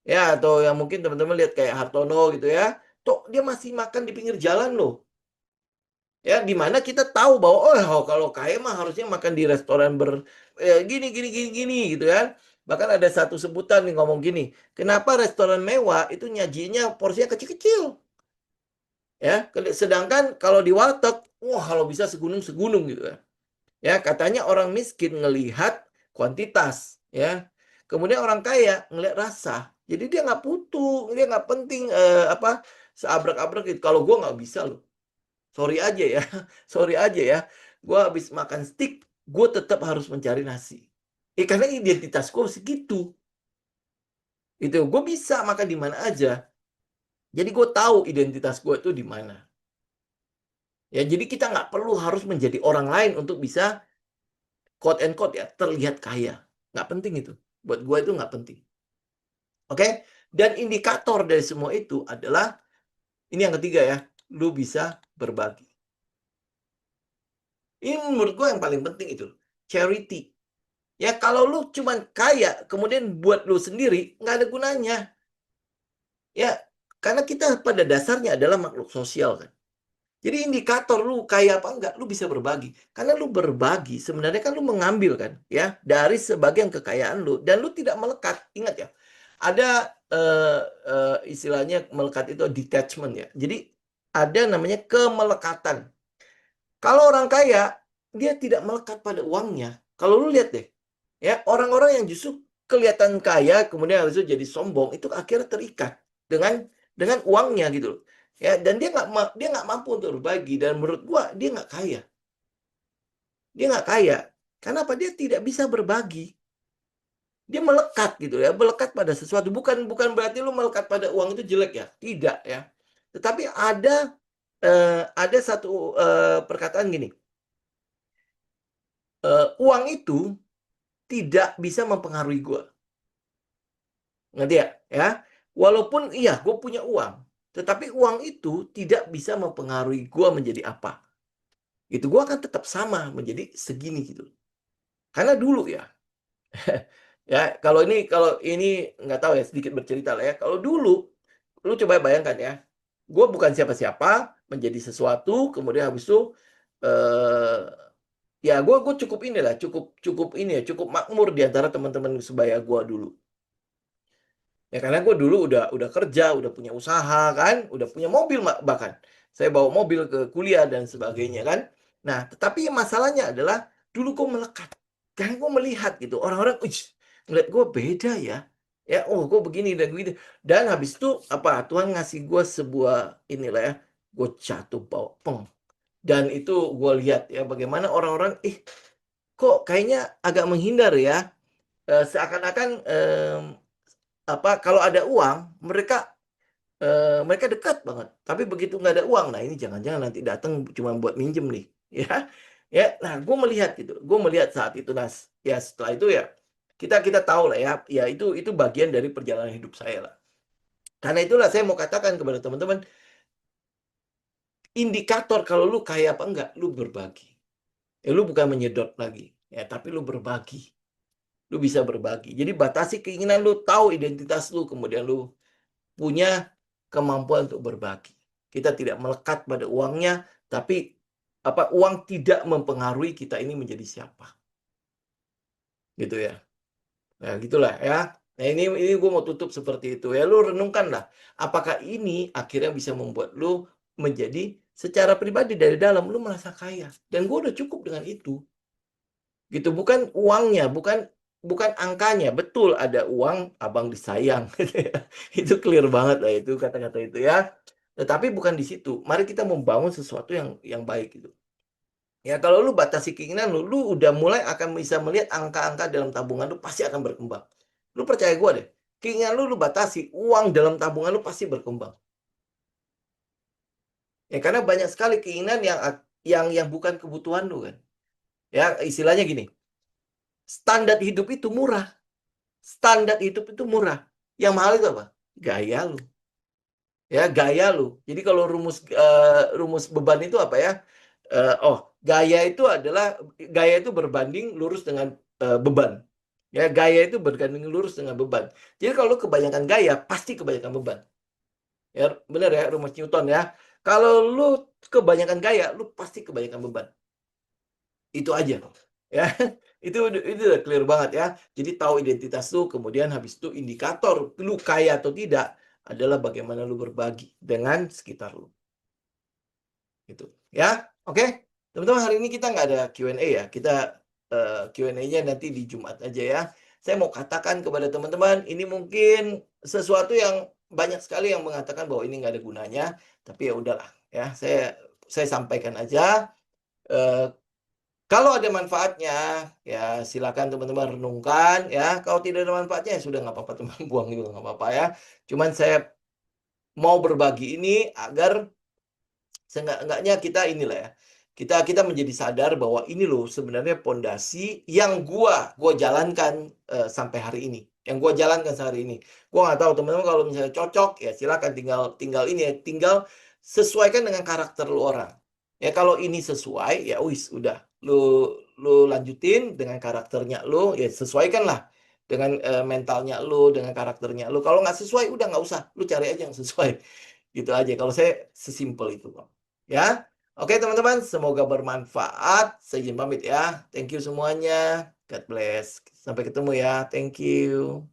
Ya, atau yang mungkin teman-teman lihat kayak Hartono gitu ya. Tuh, dia masih makan di pinggir jalan loh. Ya, di mana kita tahu bahwa oh kalau kaya mah harusnya makan di restoran gini gini gini gini gitu kan. Bahkan ada satu sebutan nih ngomong gini, kenapa restoran mewah itu nyajinya porsinya kecil-kecil? Ya, sedangkan kalau di warteg, wah kalau bisa segunung-segunung gitu ya. Ya, katanya orang miskin ngelihat kuantitas, ya. Kemudian orang kaya ngelihat rasa. Jadi dia nggak butuh, dia nggak penting apa seabrek-abrek gitu. Kalau gue nggak bisa loh. Sorry aja ya, sorry aja ya. Gue habis makan steak, gue tetap harus mencari nasi. Karena identitas gue segitu. Itu gue bisa makan di mana aja. Jadi gue tahu identitas gue itu di mana. Ya, jadi kita nggak perlu harus menjadi orang lain untuk bisa quote and quote ya terlihat kaya. Nggak penting itu. Buat gue itu nggak penting. Oke? Dan indikator dari semua itu adalah ini yang ketiga ya, lu bisa berbagi. Ini menurut gue yang paling penting itu, charity. Ya kalau lu cuman kaya kemudian buat lu sendiri nggak ada gunanya. Ya karena kita pada dasarnya adalah makhluk sosial kan. Jadi indikator lu kaya apa enggak, lu bisa berbagi. Karena lu berbagi, sebenarnya kan lu mengambil kan, ya, dari sebagian kekayaan lu dan lu tidak melekat. Ingat ya, ada istilahnya melekat itu detachment ya. Jadi ada namanya kemelekatan. Kalau orang kaya, dia tidak melekat pada uangnya. Kalau lu lihat deh, ya, orang-orang yang justru kelihatan kaya kemudian habis itu jadi sombong, itu akhirnya terikat dengan uangnya gitu loh. Ya, dan dia nggak mampu untuk berbagi dan menurut gua dia nggak kaya. Dia nggak kaya. Kenapa? Dia tidak bisa berbagi. Dia melekat gitu ya, melekat pada sesuatu. Bukan bukan berarti lu melekat pada uang itu jelek ya. Tidak ya. Tetapi ada satu perkataan gini. Uang itu tidak bisa mempengaruhi gua. Ngerti ya? Ya. Walaupun iya, gue punya uang, tetapi uang itu tidak bisa mempengaruhi gue menjadi apa. Itu gue akan tetap sama menjadi segini gitu. Karena dulu ya, ya kalau ini nggak tahu ya sedikit bercerita lah ya. Kalau dulu, lu coba bayangkan ya, gue bukan siapa-siapa menjadi sesuatu, kemudian habis itu eh, ya gue cukup inilah, cukup cukup ini ya, cukup makmur di antara teman-teman sebaya gue dulu. Ya karena gue dulu udah kerja, udah punya usaha kan, udah punya mobil bahkan. Saya bawa mobil ke kuliah dan sebagainya kan. Nah, tetapi masalahnya adalah dulu gue melekat. Karena gue melihat gitu, orang-orang, ngeliat gue beda ya. Ya, oh gue begini dan begitu. Dan habis itu apa, Tuhan ngasih gue sebuah inilah ya, gue jatuh bawah, peng. Dan itu gue lihat ya bagaimana orang-orang, kok kayaknya agak menghindar ya. Seakan-akan apa, kalau ada uang, mereka dekat banget. Tapi begitu nggak ada uang, nah ini jangan-jangan nanti datang cuma buat minjem nih, ya. Ya, nah gue melihat gitu, gue melihat saat itu, Nas. Ya setelah itu ya, kita kita tahu lah ya, ya itu bagian dari perjalanan hidup saya lah. Karena itulah saya mau katakan kepada teman-teman, indikator kalau lu kaya apa enggak, lu berbagi. Ya lu bukan menyedot lagi, ya tapi lu berbagi. Lu bisa berbagi. Jadi batasi keinginan lu, tahu identitas lu, kemudian lu punya kemampuan untuk berbagi. Kita tidak melekat pada uangnya, tapi apa, uang tidak mempengaruhi kita ini menjadi siapa. Gitu ya. Nah, gitulah ya. Nah, ini gue mau tutup seperti itu ya. Lu renungkanlah, apakah ini akhirnya bisa membuat lu menjadi secara pribadi dari dalam lu merasa kaya. Dan gue udah cukup dengan itu. Gitu, bukan uangnya, bukan bukan angkanya. Betul ada uang, abang disayang. Itu clear banget lah itu kata-kata itu ya. Tetapi bukan di situ. Mari kita membangun sesuatu yang baik gitu. Ya kalau lu batasi keinginan lu udah mulai akan bisa melihat angka-angka dalam tabungan lu pasti akan berkembang. Lu percaya gua deh. Keinginan lu batasi, uang dalam tabungan lu pasti berkembang. Ya karena banyak sekali keinginan yang bukan kebutuhan lu kan. Ya istilahnya gini, standar hidup itu murah. Standar hidup itu murah. Yang mahal itu apa? Gaya lu. Ya, gaya lu. Jadi kalau rumus beban itu apa ya? Gaya itu berbanding lurus dengan beban. Ya, gaya itu berbanding lurus dengan beban. Jadi kalau lu kebanyakan gaya, pasti kebanyakan beban. Ya, benar ya, rumus Newton ya. Kalau lu kebanyakan gaya, lu pasti kebanyakan beban. Itu aja. Ya, itu udah clear banget ya. Jadi tahu identitas lu, kemudian habis itu indikator lu kaya atau tidak adalah bagaimana lu berbagi dengan sekitar lu. Gitu. Ya, oke. Teman-teman, hari ini kita nggak ada Q&A ya. Kita Q&A-nya nanti di Jumat aja ya. Saya mau katakan kepada teman-teman, ini mungkin sesuatu yang banyak sekali yang mengatakan bahwa ini nggak ada gunanya, tapi ya udahlah ya. Saya sampaikan aja. Eh, Kalau ada manfaatnya, ya silakan teman-teman renungkan ya. Kalau tidak ada manfaatnya, ya sudah nggak apa-apa teman, buang juga nggak apa-apa ya. Cuman saya mau berbagi ini agar seenggak-enggaknya kita inilah ya. Kita menjadi sadar bahwa ini loh sebenarnya pondasi yang gua jalankan sampai hari ini. Yang gua jalankan sehari ini. Gua nggak tahu teman-teman kalau misalnya cocok ya silakan tinggal ini ya, tinggal sesuaikan dengan karakter lu orang. Ya kalau ini sesuai ya wis udah lu lanjutin dengan karakternya lu ya sesuaikanlah dengan mentalnya lu, dengan karakternya lu. Kalau nggak sesuai udah nggak usah, lu cari aja yang sesuai. Gitu aja. Kalau saya sesimpel itu, Bang. Ya. Oke, teman-teman, semoga bermanfaat. Saya izin pamit ya. Thank you semuanya. God bless. Sampai ketemu ya. Thank you.